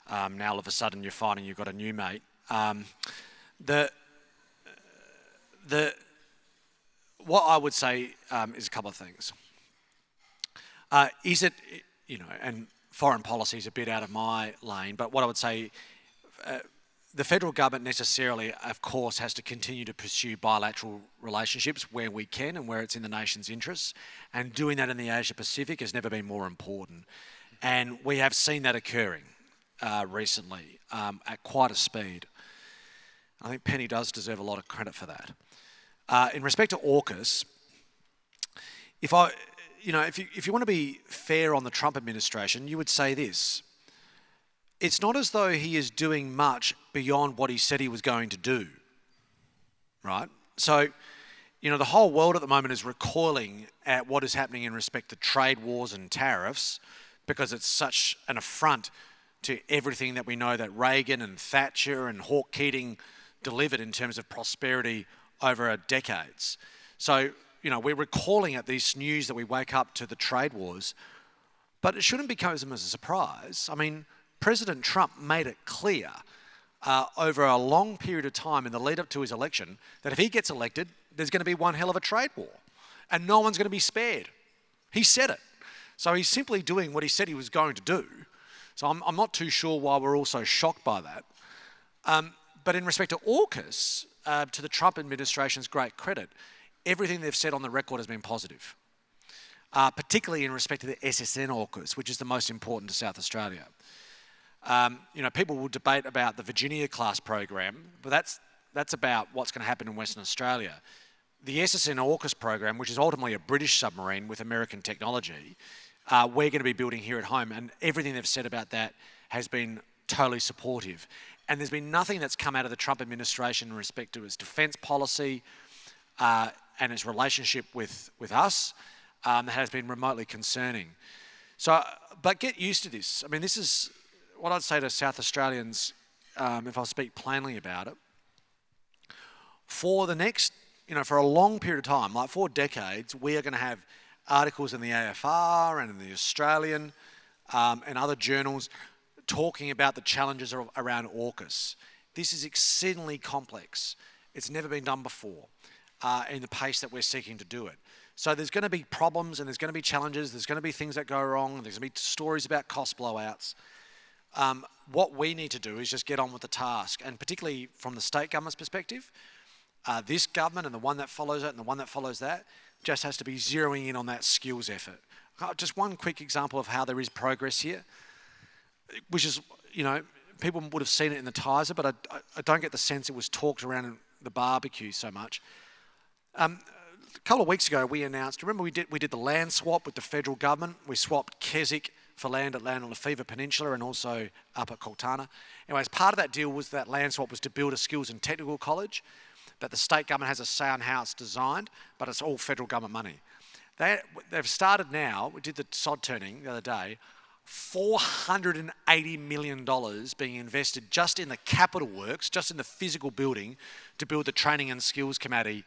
Now all of a sudden you're finding you've got a new mate. What I would say is a couple of things. Is it, and foreign policy is a bit out of my lane, but what I would say, the federal government necessarily, of course, has to continue to pursue bilateral relationships where we can and where it's in the nation's interests. And doing that in the Asia Pacific has never been more important. And we have seen that occurring recently at quite a speed. I think Penny does deserve a lot of credit for that. In respect to AUKUS, if you want to be fair on the Trump administration, you would say this. It's not as though he is doing much beyond what he said he was going to do, right? So, the whole world at the moment is recoiling at what is happening in respect to trade wars and tariffs, because it's such an affront to everything that we know that Reagan and Thatcher and Hawke Keating delivered in terms of prosperity over decades. So, we're recoiling at these news that we wake up to the trade wars, but it shouldn't become as a surprise. I mean, President Trump made it clear over a long period of time in the lead up to his election that if he gets elected, there's going to be one hell of a trade war and no one's going to be spared. He said it. So he's simply doing what he said he was going to do. So I'm not too sure why we're all so shocked by that. But in respect to AUKUS, to the Trump administration's great credit, everything they've said on the record has been positive, particularly in respect to the SSN AUKUS, which is the most important to South Australia. People will debate about the Virginia-class program, but that's about what's going to happen in Western Australia. The SSN AUKUS program, which is ultimately a British submarine with American technology, we're going to be building here at home, and everything they've said about that has been totally supportive. And there's been nothing that's come out of the Trump administration in respect to its defence policy and its relationship with us that has been remotely concerning. So, but get used to this. I mean, this is what I'd say to South Australians, if I speak plainly about it. For the next for a long period of time, like 4 decades, we are going to have articles in the AFR and in the Australian and other journals talking about the challenges around AUKUS. This is exceedingly complex. It's never been done before in the pace that we're seeking to do it. So there's going to be problems and there's going to be challenges. There's going to be things that go wrong. There's going to be stories about cost blowouts. What we need to do is just get on with the task, and particularly from the state government's perspective, this government and the one that follows it and the one that follows that just has to be zeroing in on that skills effort. Just one quick example of how there is progress here, which is, people would have seen it in the Tiser, but I don't get the sense it was talked around in the barbecue so much. A couple of weeks ago, we announced, remember we did the land swap with the federal government. We swapped Keswick for land at Lefevre Peninsula and also up at Coltana. Anyway, as part of that deal was that land swap was to build a skills and technical college that the state government has a say on how it's designed, but it's all federal government money. They've started now, we did the sod turning the other day, $480 million being invested just in the capital works, just in the physical building, to build the Training and Skills Academy,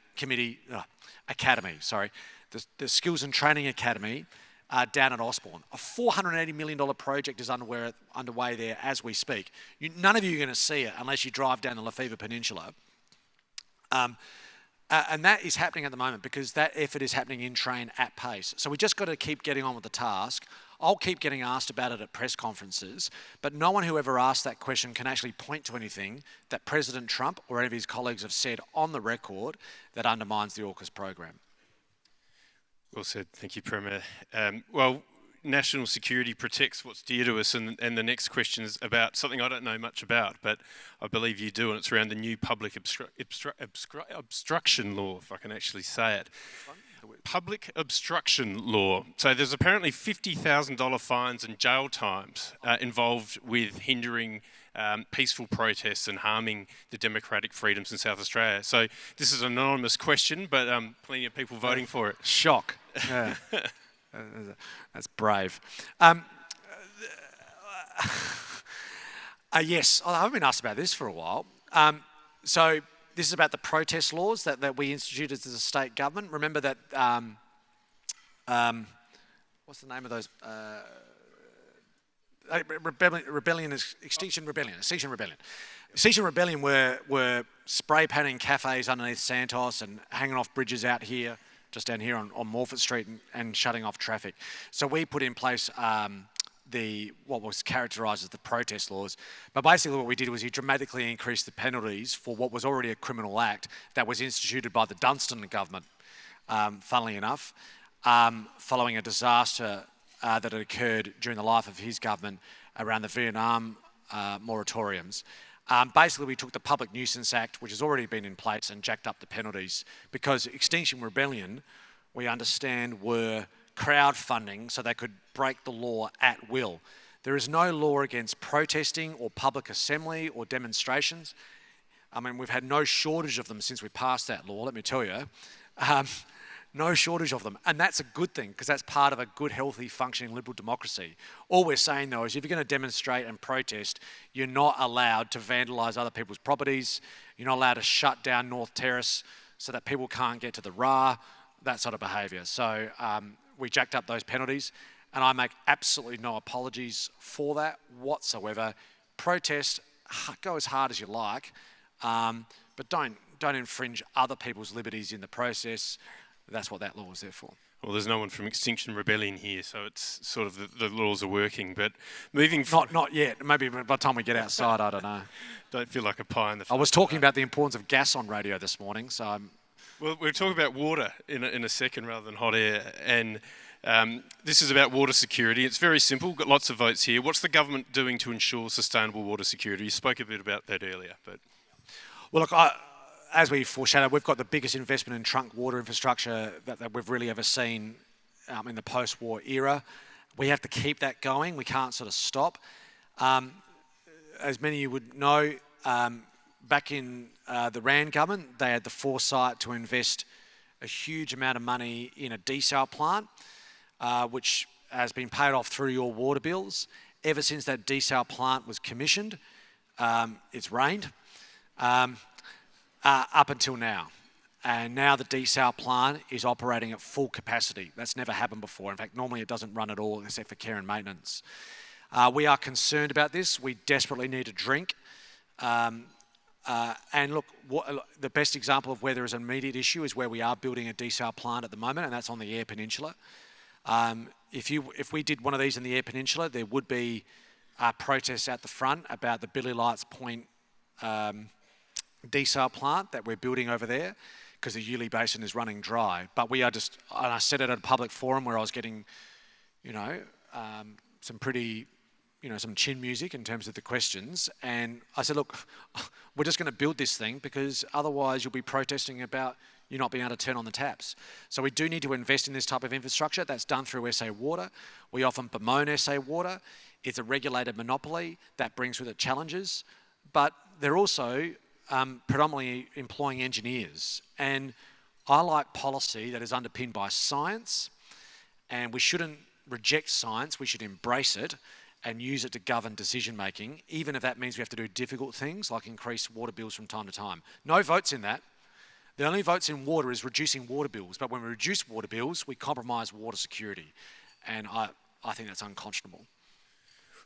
the Skills and Training Academy down at Osborne. A $480 million project is underway there as we speak. None of you are going to see it unless you drive down the Lefevre Peninsula. And that is happening at the moment because that effort is happening in train at pace. So we just got to keep getting on with the task. I'll keep getting asked about it at press conferences, but no one who ever asked that question can actually point to anything that President Trump or any of his colleagues have said on the record that undermines the AUKUS program. Well said. Thank you, Premier. Well, national security protects what's dear to us, and the next question is about something I don't know much about, but I believe you do, and it's around the new public obstruction law, if I can actually say it. Public obstruction law. So there's apparently $50,000 fines and jail times involved with hindering peaceful protests and harming the democratic freedoms in South Australia. So this is an anonymous question, but plenty of people voting for it. Shock. Yeah. That's brave. Yes, I've been asked about this for a while. So this is about the protest laws that we instituted as a state government. Remember that, what's the name of those? Extinction Rebellion. Extinction Rebellion were spray painting cafes underneath Santos and hanging off bridges out here, just down here on Morford Street and shutting off traffic. So we put in place what was characterised as the protest laws. But basically what we did was we dramatically increased the penalties for what was already a criminal act that was instituted by the Dunstan government, funnily enough, following a disaster that had occurred during the life of his government around the Vietnam moratoriums. Basically, we took the Public Nuisance Act, which has already been in place, and jacked up the penalties because Extinction Rebellion, we understand, were crowdfunding so they could break the law at will. There is no law against protesting or public assembly or demonstrations. I mean, we've had no shortage of them since we passed that law, let me tell you. No shortage of them. And that's a good thing because that's part of a good, healthy, functioning liberal democracy. All we're saying, though, is if you're going to demonstrate and protest, you're not allowed to vandalise other people's properties. You're not allowed to shut down North Terrace so that people can't get to the RA, that sort of behaviour. So we jacked up those penalties, and I make absolutely no apologies for that whatsoever. Protest, go as hard as you like, but don't infringe other people's liberties in the process. That's what that law is there for. Well, there's no one from Extinction Rebellion here, so it's sort of the laws are working. But moving not yet. Maybe by the time we get outside, I don't know. Don't feel like a pie in the face. I was talking about the importance of gas on radio this morning, so Well, we're talking about water in a second rather than hot air, and this is about water security. It's very simple. Got lots of votes here. What's the government doing to ensure sustainable water security? You spoke a bit about that earlier, but well, look, as we foreshadowed, we've got the biggest investment in trunk water infrastructure that we've really ever seen in the post-war era. We have to keep that going. We can't sort of stop. As many of you would know, back in the Rand government, they had the foresight to invest a huge amount of money in a desal plant, which has been paid off through your water bills. Ever since that desal plant was commissioned, it's rained. Up until now. And now the desal plant is operating at full capacity. That's never happened before. In fact, normally it doesn't run at all except for care and maintenance. We are concerned about this. We desperately need a drink. And look, the best example of where there is an immediate issue is where we are building a desal plant at the moment, and that's on the Eyre Peninsula. If we did one of these in the Eyre Peninsula, there would be protests at the front about the Billy Lights Point desal plant that we're building over there, because the Yulee Basin is running dry. But we are just, and I said it at a public forum where I was getting, some pretty, some chin music in terms of the questions. And I said, look, we're just going to build this thing because otherwise you'll be protesting about you not being able to turn on the taps. So we do need to invest in this type of infrastructure. That's done through SA Water. We often bemoan SA Water. It's a regulated monopoly that brings with it challenges, but they're also predominantly employing engineers. And I like policy that is underpinned by science, and we shouldn't reject science, we should embrace it and use it to govern decision making, even if that means we have to do difficult things like increase water bills from time to time. No votes in that. The only votes in water is reducing water bills, but when we reduce water bills, we compromise water security. And I think that's unconscionable.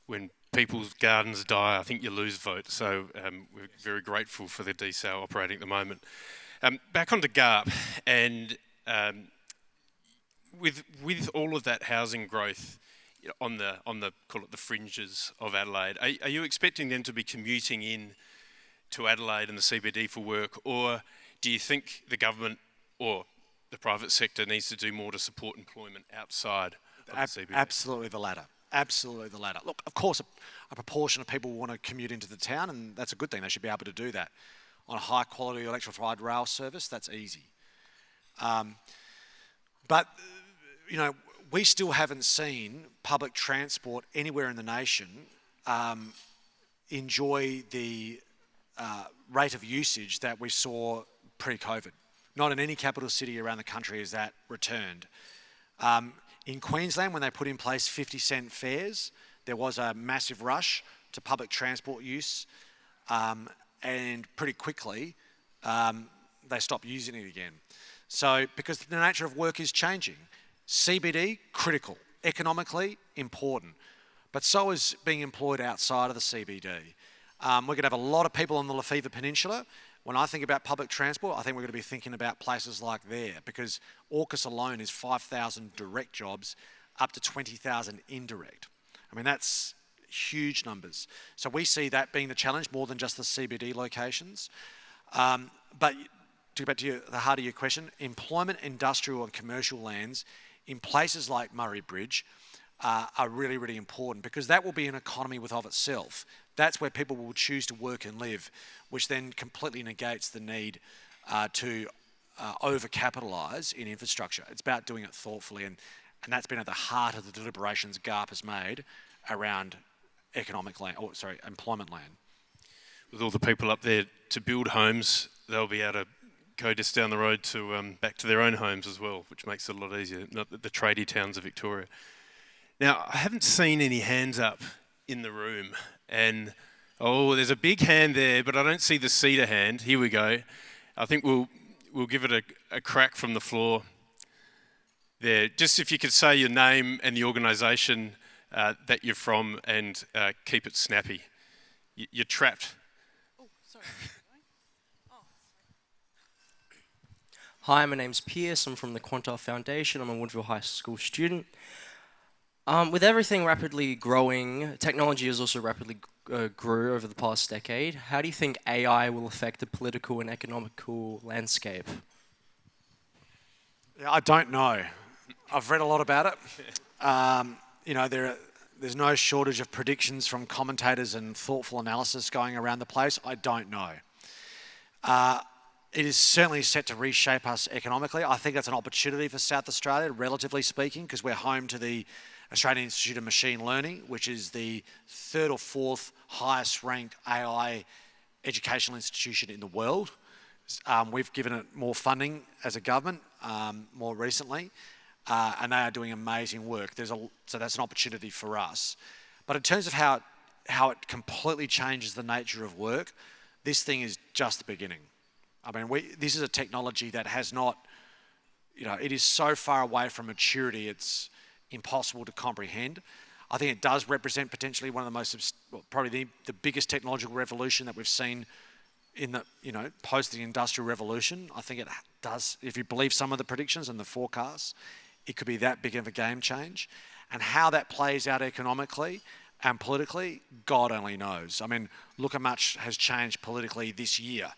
When people's gardens die, I think you lose votes. So we're very grateful for the desal operating at the moment. Back onto GARP, and with all of that housing growth on the call it the fringes of Adelaide, are you expecting them to be commuting in to Adelaide and the CBD for work, or do you think the government or the private sector needs to do more to support employment outside of the CBD? Absolutely the latter. Absolutely the latter. Look, of course, a proportion of people want to commute into the town, and that's a good thing. They should be able to do that. On a high-quality electrified rail service, that's easy. But, we still haven't seen public transport anywhere in the nation enjoy the rate of usage that we saw pre-COVID. Not in any capital city around the country has that returned. In Queensland, when they put in place 50-cent fares, there was a massive rush to public transport use, and pretty quickly they stopped using it again. So, because the nature of work is changing. CBD, critical. Economically, important. But so is being employed outside of the CBD. We're going to have a lot of people on the Lefevre Peninsula. When I think about public transport, I think we're going to be thinking about places like there, because AUKUS alone is 5,000 direct jobs, up to 20,000 indirect. I mean, that's huge numbers. So we see that being the challenge more than just the CBD locations. But to get back to the heart of your question, employment, industrial and commercial lands in places like Murray Bridge are really, really important, because that will be an economy of itself. That's where people will choose to work and live, which then completely negates the need to over-capitalise in infrastructure. It's about doing it thoughtfully, and that's been at the heart of the deliberations GARP has made around employment land. With all the people up there to build homes, they'll be able to go just down the road to back to their own homes as well, which makes it a lot easier, not the tradie towns of Victoria. Now, I haven't seen any hands up in the room, and there's a big hand there, but I don't see the CEDA hand. Here we go. I think we'll give it a crack from the floor there. Just if you could say your name and the organisation that you're from, and keep it snappy. You're trapped. Oh, sorry. Hi, my name's Pierce. I'm from the Quantar Foundation. I'm a Woodville High School student. With everything rapidly growing, technology has also rapidly grew over the past decade. How do you think AI will affect the political and economical landscape? Yeah, I don't know. I've read a lot about it. There's no shortage of predictions from commentators and thoughtful analysis going around the place. I don't know. It is certainly set to reshape us economically. I think that's an opportunity for South Australia, relatively speaking, because we're home to the Australian Institute of Machine Learning, which is the third or fourth highest ranked AI educational institution in the world. We've given it more funding as a government more recently, and they are doing amazing work. So that's an opportunity for us. But in terms of how it completely changes the nature of work, this thing is just the beginning. I mean, this is a technology that has not, it is so far away from maturity, it's impossible to comprehend. I think it does represent potentially one of the most, probably the biggest technological revolution that we've seen in the, post the Industrial Revolution. I think it does, if you believe some of the predictions and the forecasts, it could be that big of a game change. And how that plays out economically and politically, God only knows. I mean, look how much has changed politically this year,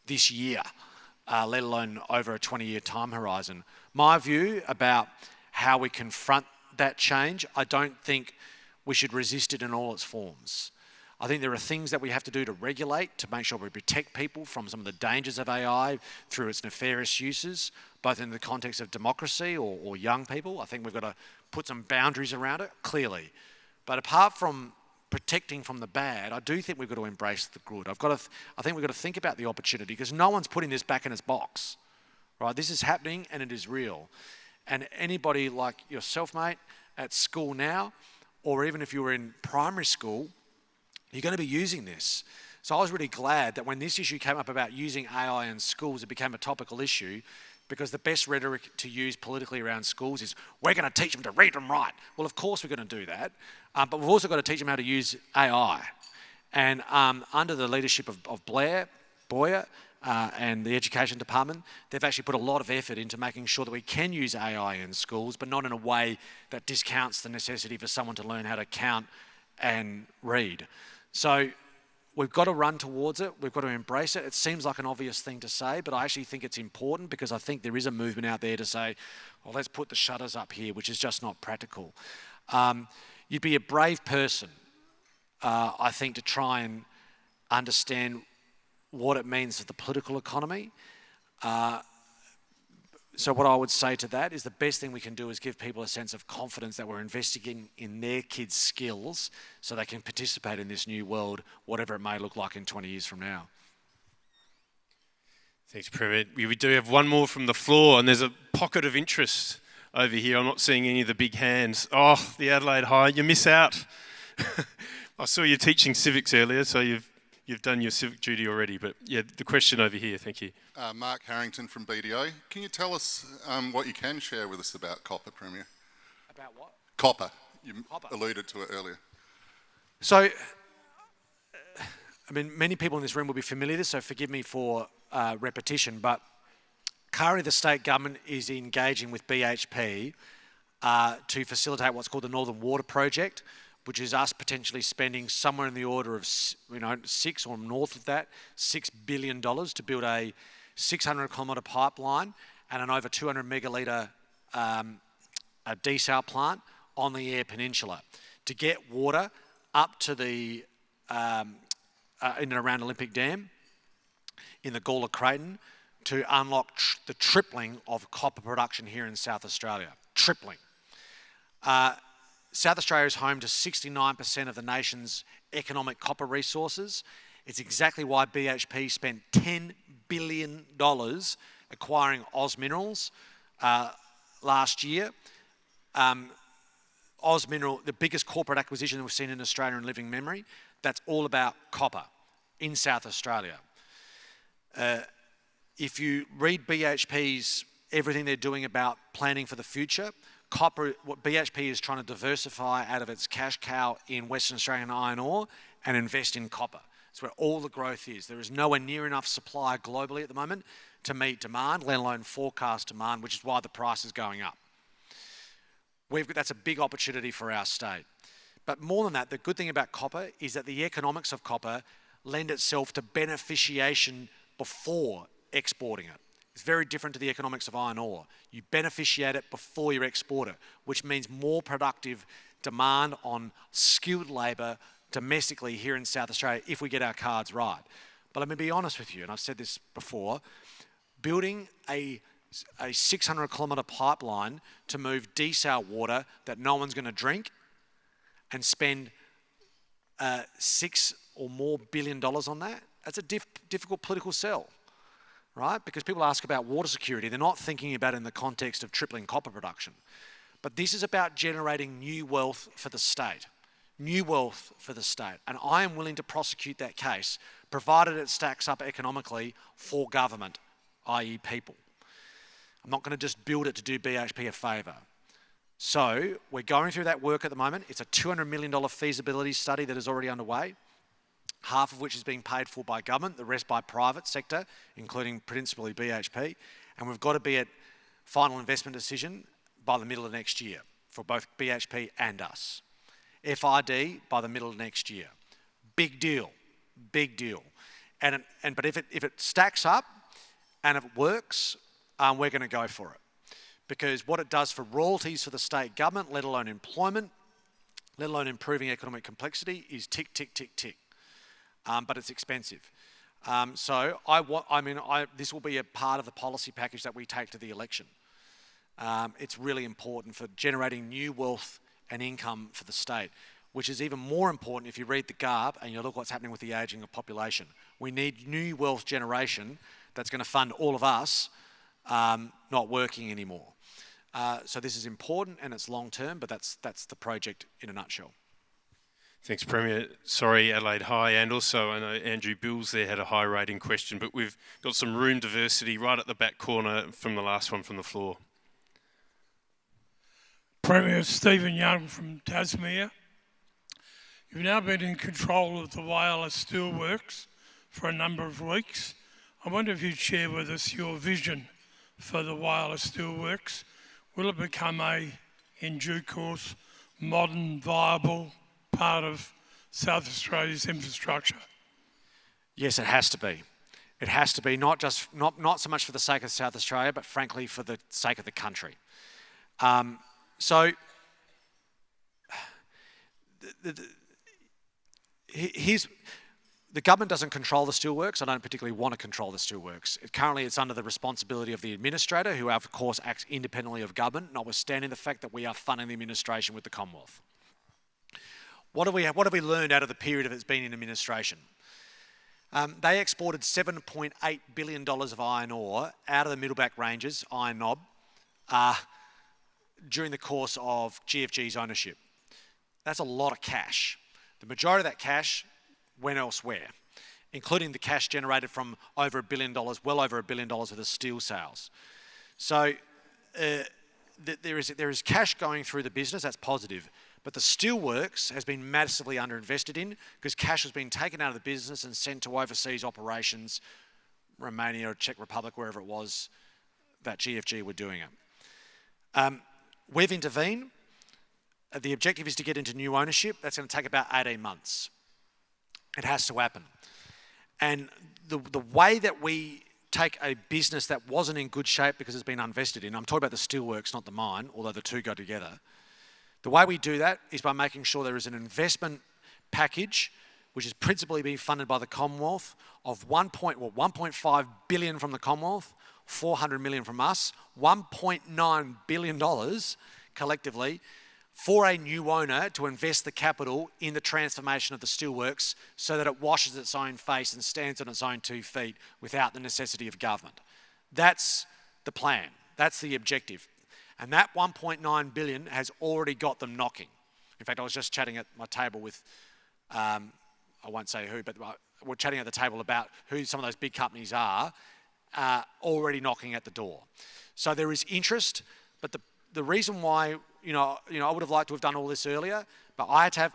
let alone over a 20-year time horizon. My view about how we confront that change, I don't think we should resist it in all its forms. I think there are things that we have to do to regulate, to make sure we protect people from some of the dangers of AI through its nefarious uses, both in the context of democracy or young people. I think we've got to put some boundaries around it, clearly. But apart from protecting from the bad, I do think we've got to embrace the good. I think we've got to think about the opportunity, because no one's putting this back in its box, right? This is happening and it is real. And anybody like yourself, mate, at school now, or even if you were in primary school, you're going to be using this. So I was really glad that when this issue came up about using AI in schools, it became a topical issue, because the best rhetoric to use politically around schools is, we're going to teach them to read and write. Well, of course we're going to do that, but we've also got to teach them how to use AI. And under the leadership of Boyer, and the Education Department, they've actually put a lot of effort into making sure that we can use AI in schools, but not in a way that discounts the necessity for someone to learn how to count and read. So we've got to run towards it. We've got to embrace it. It seems like an obvious thing to say, but I actually think it's important, because I think there is a movement out there to say, well, let's put the shutters up here, which is just not practical. You'd be a brave person, I think, to try and understand what it means for the political economy. So what I would say to that is the best thing we can do is give people a sense of confidence that we're investing in their kids' skills so they can participate in this new world, whatever it may look like in 20 years from now. Thanks, Premier. We do have one more from the floor, and there's a pocket of interest over here. I'm not seeing any of the big hands. Oh, the Adelaide High, you miss out. I saw you teaching civics earlier, so you've done your civic duty already, but yeah, the question over here, thank you. Mark Harrington from BDO. Can you tell us what you can share with us about copper, Premier? About what? Copper. You alluded to it earlier. So, I mean, many people in this room will be familiar with this, so forgive me for repetition, but currently the state government is engaging with BHP to facilitate what's called the Northern Water Project, which is us potentially spending somewhere in the order of, six or north of that, $6 billion to build a 600-kilometre pipeline and an over 200 megalitre desal plant on the Eyre Peninsula to get water up to the in and around Olympic Dam in the Gawler Creighton to unlock the tripling of copper production here in South Australia. Tripling. South Australia is home to 69% of the nation's economic copper resources. It's exactly why BHP spent $10 billion acquiring Oz Minerals last year. Oz Mineral, the biggest corporate acquisition we've seen in Australia in living memory, that's all about copper in South Australia. If you read BHP's everything they're doing about planning for the future, copper, what BHP is trying to diversify out of its cash cow in Western Australian iron ore and invest in copper. It's where all the growth is. There is nowhere near enough supply globally at the moment to meet demand, let alone forecast demand, which is why the price is going up. That's a big opportunity for our state. But more than that, the good thing about copper is that the economics of copper lend itself to beneficiation before exporting it. It's very different to the economics of iron ore. You beneficiate it before you export it, which means more productive demand on skilled labour domestically here in South Australia if we get our cards right. But let me be honest with you, and I've said this before, building a 600-kilometre pipeline to move desal water that no one's going to drink and spend $6 or more billion on that, that's a difficult political sell. Right? Because people ask about water security. They're not thinking about it in the context of tripling copper production. But this is about generating new wealth for the state. New wealth for the state. And I am willing to prosecute that case provided it stacks up economically for government, i.e. people. I'm not going to just build it to do BHP a favour. So we're going through that work at the moment. It's a $200 million feasibility study that is already underway, half of which is being paid for by government, the rest by private sector, including principally BHP. And we've got to be at final investment decision by the middle of next year for both BHP and us. FID by the middle of next year. Big deal, big deal. But if it stacks up and if it works, we're going to go for it. Because what it does for royalties for the state government, let alone employment, let alone improving economic complexity, is tick, tick, tick, tick. But it's expensive. So this will be a part of the policy package that we take to the election. It's really important for generating new wealth and income for the state, which is even more important if you read the GARP and you look what's happening with the ageing of population. We need new wealth generation that's going to fund all of us not working anymore. So this is important and it's long term, but that's the project in a nutshell. Thanks, Premier. Sorry, Adelaide High, and also I know Andrew Bills there had a high rating question, but we've got some room diversity right at the back corner from the last one from the floor. Premier Stephen Young from Tasmania. You've now been in control of the Whyalla Steelworks for a number of weeks. I wonder if you'd share with us your vision for the Whyalla Steelworks. Will it become in due course, modern, viable part of South Australia's infrastructure? Yes, it has to be. It has to be, not so much for the sake of South Australia, but frankly for the sake of the country. The government doesn't control the steelworks. I don't particularly want to control the steelworks. Currently, it's under the responsibility of the administrator, who of course acts independently of government, notwithstanding the fact that we are funding the administration with the Commonwealth. What have we learned out of the period of it's been in administration? They exported $7.8 billion of iron ore out of the Middleback Ranges, Iron Knob, during the course of GFG's ownership. That's a lot of cash. The majority of that cash went elsewhere, including the cash generated from over $1 billion, well over $1 billion worth of steel sales. So there is cash going through the business, that's positive. But the steelworks has been massively underinvested in because cash has been taken out of the business and sent to overseas operations, Romania or Czech Republic, wherever it was that GFG were doing it. We've intervened. The objective is to get into new ownership. That's going to take about 18 months. It has to happen. And the way that we take a business that wasn't in good shape because it's been invested in, I'm talking about the steelworks, not the mine, although the two go together. The way we do that is by making sure there is an investment package which is principally being funded by the Commonwealth of 1.5 billion from the Commonwealth, 400 million from us, $1.9 billion collectively for a new owner to invest the capital in the transformation of the steelworks so that it washes its own face and stands on its own 2 feet without the necessity of government. That's the plan. That's the objective. And that 1.9 billion has already got them knocking. In fact, I was just chatting at my table with, I won't say who, but we're chatting at the table about who some of those big companies are already knocking at the door. So there is interest, but the reason why, I would have liked to have done all this earlier, but I had to have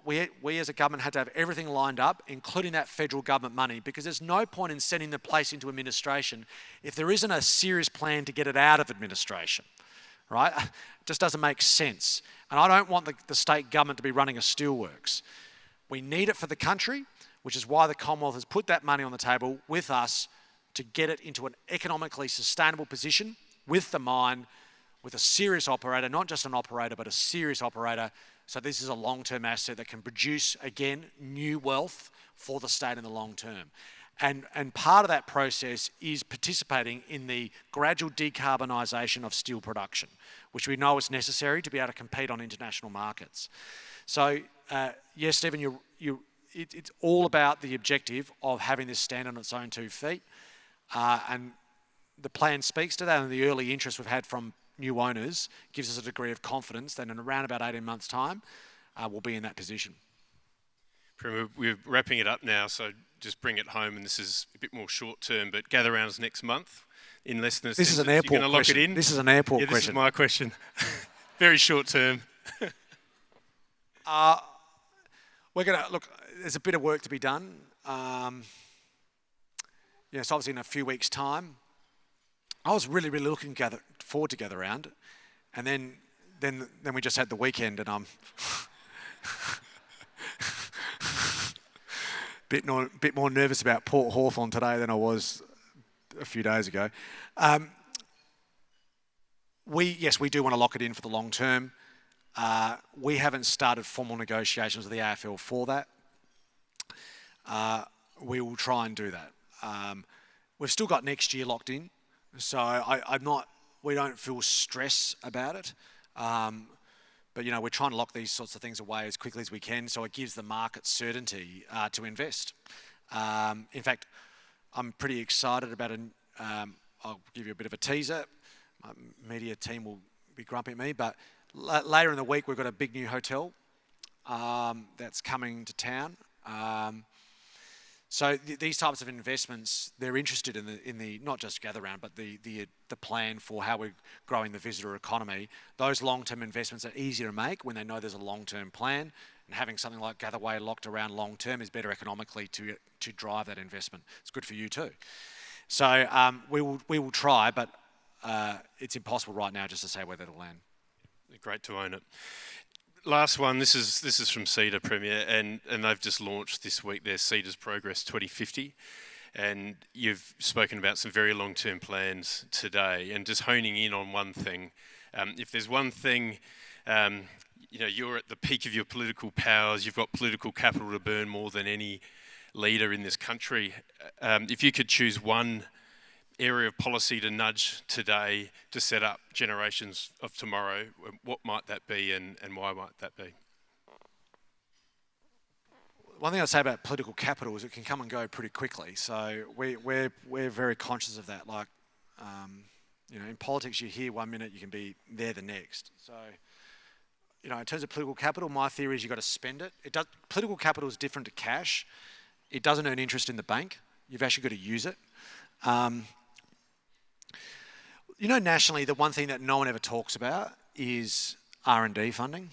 we as a government had to have everything lined up, including that federal government money, because there's no point in sending the place into administration if there isn't a serious plan to get it out of administration. Right? It just doesn't make sense. And I don't want the state government to be running a steelworks. We need it for the country, which is why the Commonwealth has put that money on the table with us to get it into an economically sustainable position with the mine, with a serious operator, not just an operator, but a serious operator. So this is a long-term asset that can produce, again, new wealth for the state in the long term. And part of that process is participating in the gradual decarbonisation of steel production, which we know is necessary to be able to compete on international markets. So, yes, Stephen, it's all about the objective of having this stand on its own 2 feet. And the plan speaks to that, and the early interest we've had from new owners gives us a degree of confidence that in around about 18 months' time, we'll be in that position. Premier, we're wrapping it up now, so just bring it home, and this is a bit more short term, but gather rounds next month in Leicester. This is an airport You're going to lock question. it in? This is an airport yeah, this question. is my question. Very short term. We're going to, look, there's a bit of work to be done. It's obviously in a few weeks' time. I was really looking forward to gather round, and then we just had the weekend, and I'm bit more nervous about Port Hawthorn today than I was a few days ago. We do want to lock it in for the long term. We haven't started formal negotiations with the AFL for that. We will try and do that. We've still got next year locked in, so we don't feel stress about it. But we're trying to lock these sorts of things away as quickly as we can, so it gives the market certainty to invest. In fact, I'm pretty excited about I'll give you a bit of a teaser. My media team will be grumpy at me, but later in the week we've got a big new hotel that's coming to town. So these types of investments, they're interested in the not just gather round, but the plan for how we're growing the visitor economy. Those long-term investments are easier to make when they know there's a long-term plan, and having something like Gatherway locked around long-term is better economically to drive that investment. It's good for you too. So we will try, but it's impossible right now just to say where that'll land. Great to own it. Last one, this is from CEDA, Premier, and they've just launched this week their CEDA's Progress 2050, and you've spoken about some very long-term plans today, and just honing in on one thing. If there's one thing, you're at the peak of your political powers, you've got political capital to burn more than any leader in this country. If you could choose one area of policy to nudge today to set up generations of tomorrow, what might that be, and why might that be? One thing I'd say about political capital is it can come and go pretty quickly. So we're very conscious of that. Like, in politics, you're here 1 minute, you can be there the next. So, in terms of political capital, my theory is you've got to spend it. Political capital is different to cash. It doesn't earn interest in the bank. You've actually got to use it. Nationally, the one thing that no one ever talks about is R&D funding.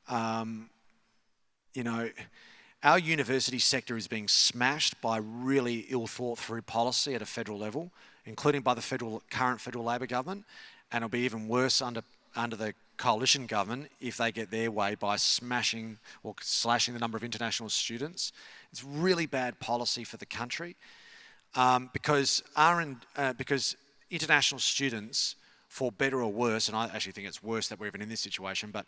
Our university sector is being smashed by really ill-thought-through policy at a federal level, including by the current federal Labor government, and it'll be even worse under the coalition government if they get their way by smashing or slashing the number of international students. It's really bad policy for the country because international students, for better or worse, and I actually think it's worse that we're even in this situation, but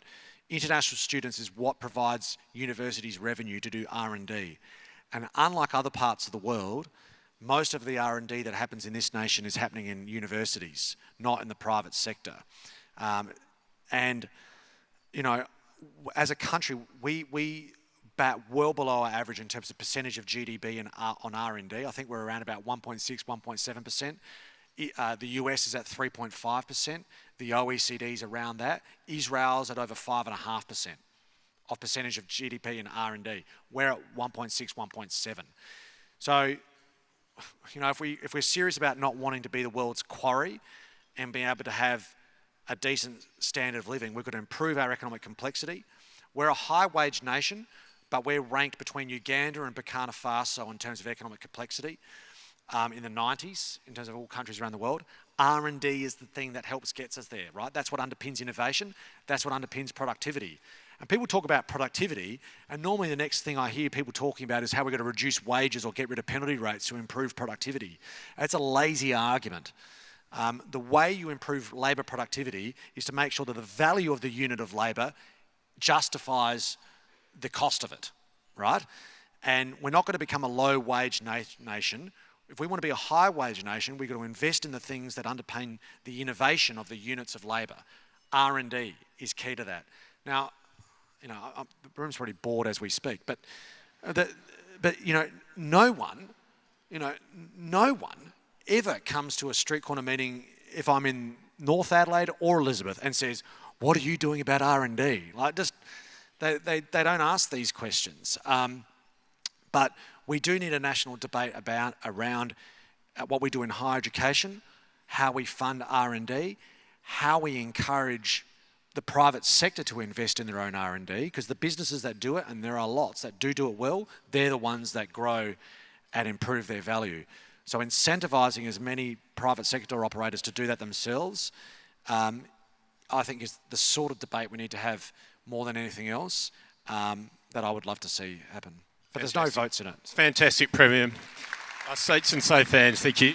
international students is what provides universities revenue to do R&D. And unlike other parts of the world, most of the R&D that happens in this nation is happening in universities, not in the private sector. As a country, we bat well below our average in terms of percentage of GDP on R&D. I think we're around about 1.6, 1.7%. The US is at 3.5%. The OECD's around that. Israel's at over 5.5% of percentage of GDP in R&D. We're at 1.6, 1.7. So, if we're serious about not wanting to be the world's quarry and being able to have a decent standard of living, we've got to improve our economic complexity. We're a high-wage nation, but we're ranked between Uganda and Burkina Faso in terms of economic complexity. In the 90s, in terms of all countries around the world, R&D is the thing that helps gets us there, right? That's what underpins innovation. That's what underpins productivity. And people talk about productivity, and normally the next thing I hear people talking about is how we're going to reduce wages or get rid of penalty rates to improve productivity. That's a lazy argument. The way you improve labour productivity is to make sure that the value of the unit of labour justifies the cost of it, right? And we're not going to become a low-wage nation. If we want to be a high-wage nation, we've got to invest in the things that underpin the innovation of the units of labour. R&D is key to that. Now, the room's pretty bored as we speak, but no one ever comes to a street corner meeting if I'm in North Adelaide or Elizabeth and says, "What are you doing about R&D?" They don't ask these questions. But we do need a national debate around what we do in higher education, how we fund R&D, how we encourage the private sector to invest in their own R&D, because the businesses that do it, and there are lots that do it well, they're the ones that grow and improve their value. So incentivising as many private sector operators to do that themselves, I think is the sort of debate we need to have more than anything else that I would love to see happen. But there's no votes in it. Fantastic, Premier. Our Sates and So fans, thank you.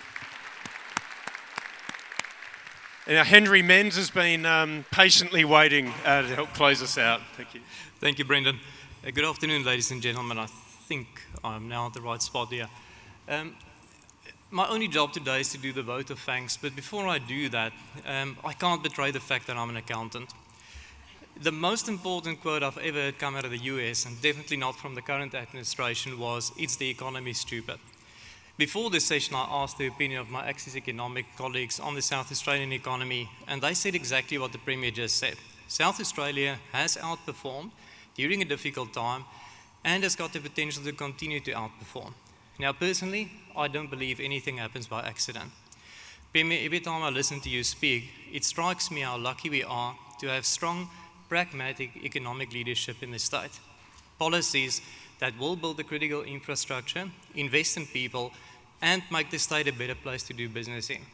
Now, Henry Menz has been patiently waiting to help close us out. Thank you. Thank you, Brendan. Good afternoon, ladies and gentlemen. I think I'm now at the right spot here. My only job today is to do the vote of thanks, but before I do that, I can't betray the fact that I'm an accountant. The most important quote I've ever heard come out of the US, and definitely not from the current administration, was, "It's the economy, stupid." Before this session, I asked the opinion of my Axis Economic colleagues on the South Australian economy, and they said exactly what the Premier just said. South Australia has outperformed during a difficult time and has got the potential to continue to outperform. Now, personally, I don't believe anything happens by accident. Premier, every time I listen to you speak, it strikes me how lucky we are to have strong, pragmatic economic leadership in the state. Policies that will build the critical infrastructure, invest in people, and make the state a better place to do business in.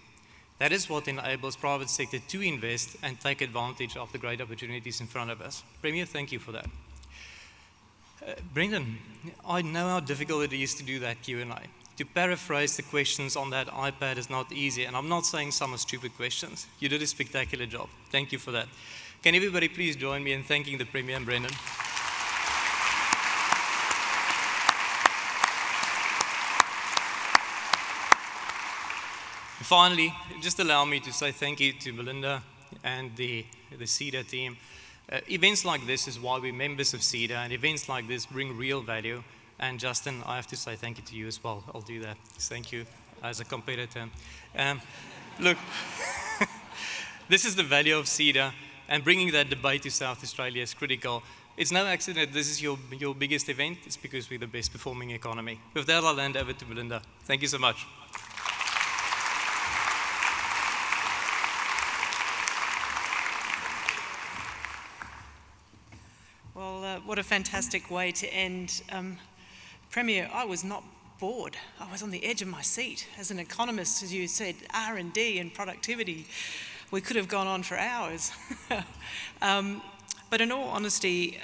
That is what enables private sector to invest and take advantage of the great opportunities in front of us. Premier, thank you for that. Brendan, I know how difficult it is to do that Q&A. To paraphrase the questions on that iPad is not easy, and I'm not saying some are stupid questions. You did a spectacular job. Thank you for that. Can everybody please join me in thanking the Premier and Brendan? Finally, just allow me to say thank you to Melinda and the CEDA team. Events like this is why we're members of CEDA, and events like this bring real value. And Justin, I have to say thank you to you as well. I'll do that. Thank you as a competitor. Look, this is the value of CEDA, and bringing that debate to South Australia is critical. It's no accident this is your biggest event. It's because we're the best performing economy. With that, I'll hand over to Melinda. Thank you so much. What a fantastic way to end. Premier, I was not bored. I was on the edge of my seat. As an economist, as you said, R&D and productivity, we could have gone on for hours. But in all honesty,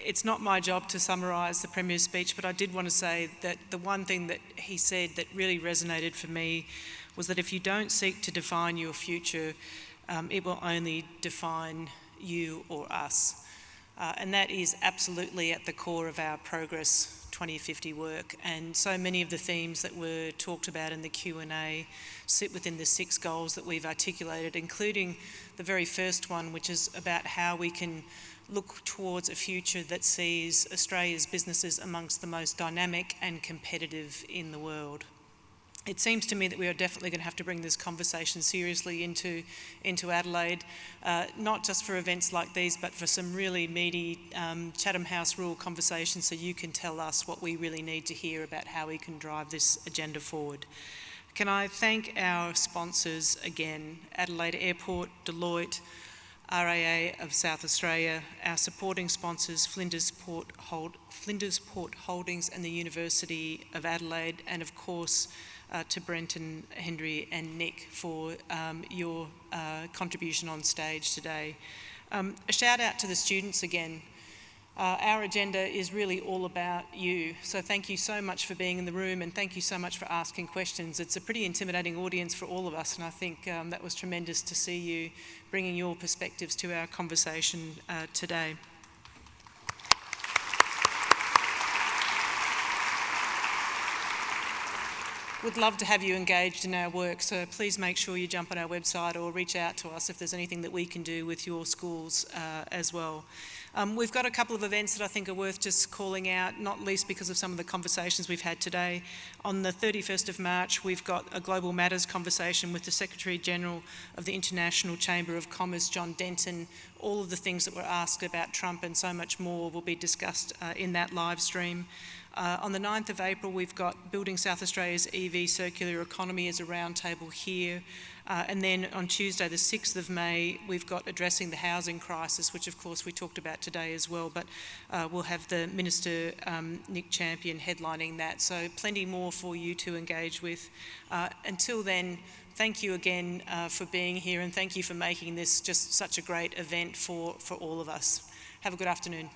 it's not my job to summarise the Premier's speech, but I did want to say that the one thing that he said that really resonated for me was that if you don't seek to define your future, it will only define you or us. And that is absolutely at the core of our Progress 2050 work. And so many of the themes that were talked about in the Q&A sit within the 6 goals that we've articulated, including the very first one, which is about how we can look towards a future that sees Australia's businesses amongst the most dynamic and competitive in the world. It seems to me that we are definitely going to have to bring this conversation seriously into Adelaide, not just for events like these, but for some really meaty Chatham House rule conversations, so you can tell us what we really need to hear about how we can drive this agenda forward. Can I thank our sponsors again, Adelaide Airport, Deloitte, RAA of South Australia, our supporting sponsors, Flinders Port Holdings and the University of Adelaide, and of course to Brenton, Henry and Nick for your contribution on stage today. A shout out to the students again. Our agenda is really all about you, so thank you so much for being in the room, and thank you so much for asking questions. It's a pretty intimidating audience for all of us, and I think that was tremendous to see you bringing your perspectives to our conversation today. We'd love to have you engaged in our work, so please make sure you jump on our website or reach out to us if there's anything that we can do with your schools as well. We've got a couple of events that I think are worth just calling out, not least because of some of the conversations we've had today. On the 31st of March, we've got a Global Matters conversation with the Secretary-General of the International Chamber of Commerce, John Denton. All of the things that were asked about Trump and so much more will be discussed in that live stream. On the 9th of April, we've got Building South Australia's EV Circular Economy as a roundtable here. And then on Tuesday, the 6th of May, we've got Addressing the Housing Crisis, which of course we talked about today as well, but we'll have the Minister, Nick Champion, headlining that. So plenty more for you to engage with. Until then, thank you again for being here, and thank you for making this just such a great event for all of us. Have a good afternoon.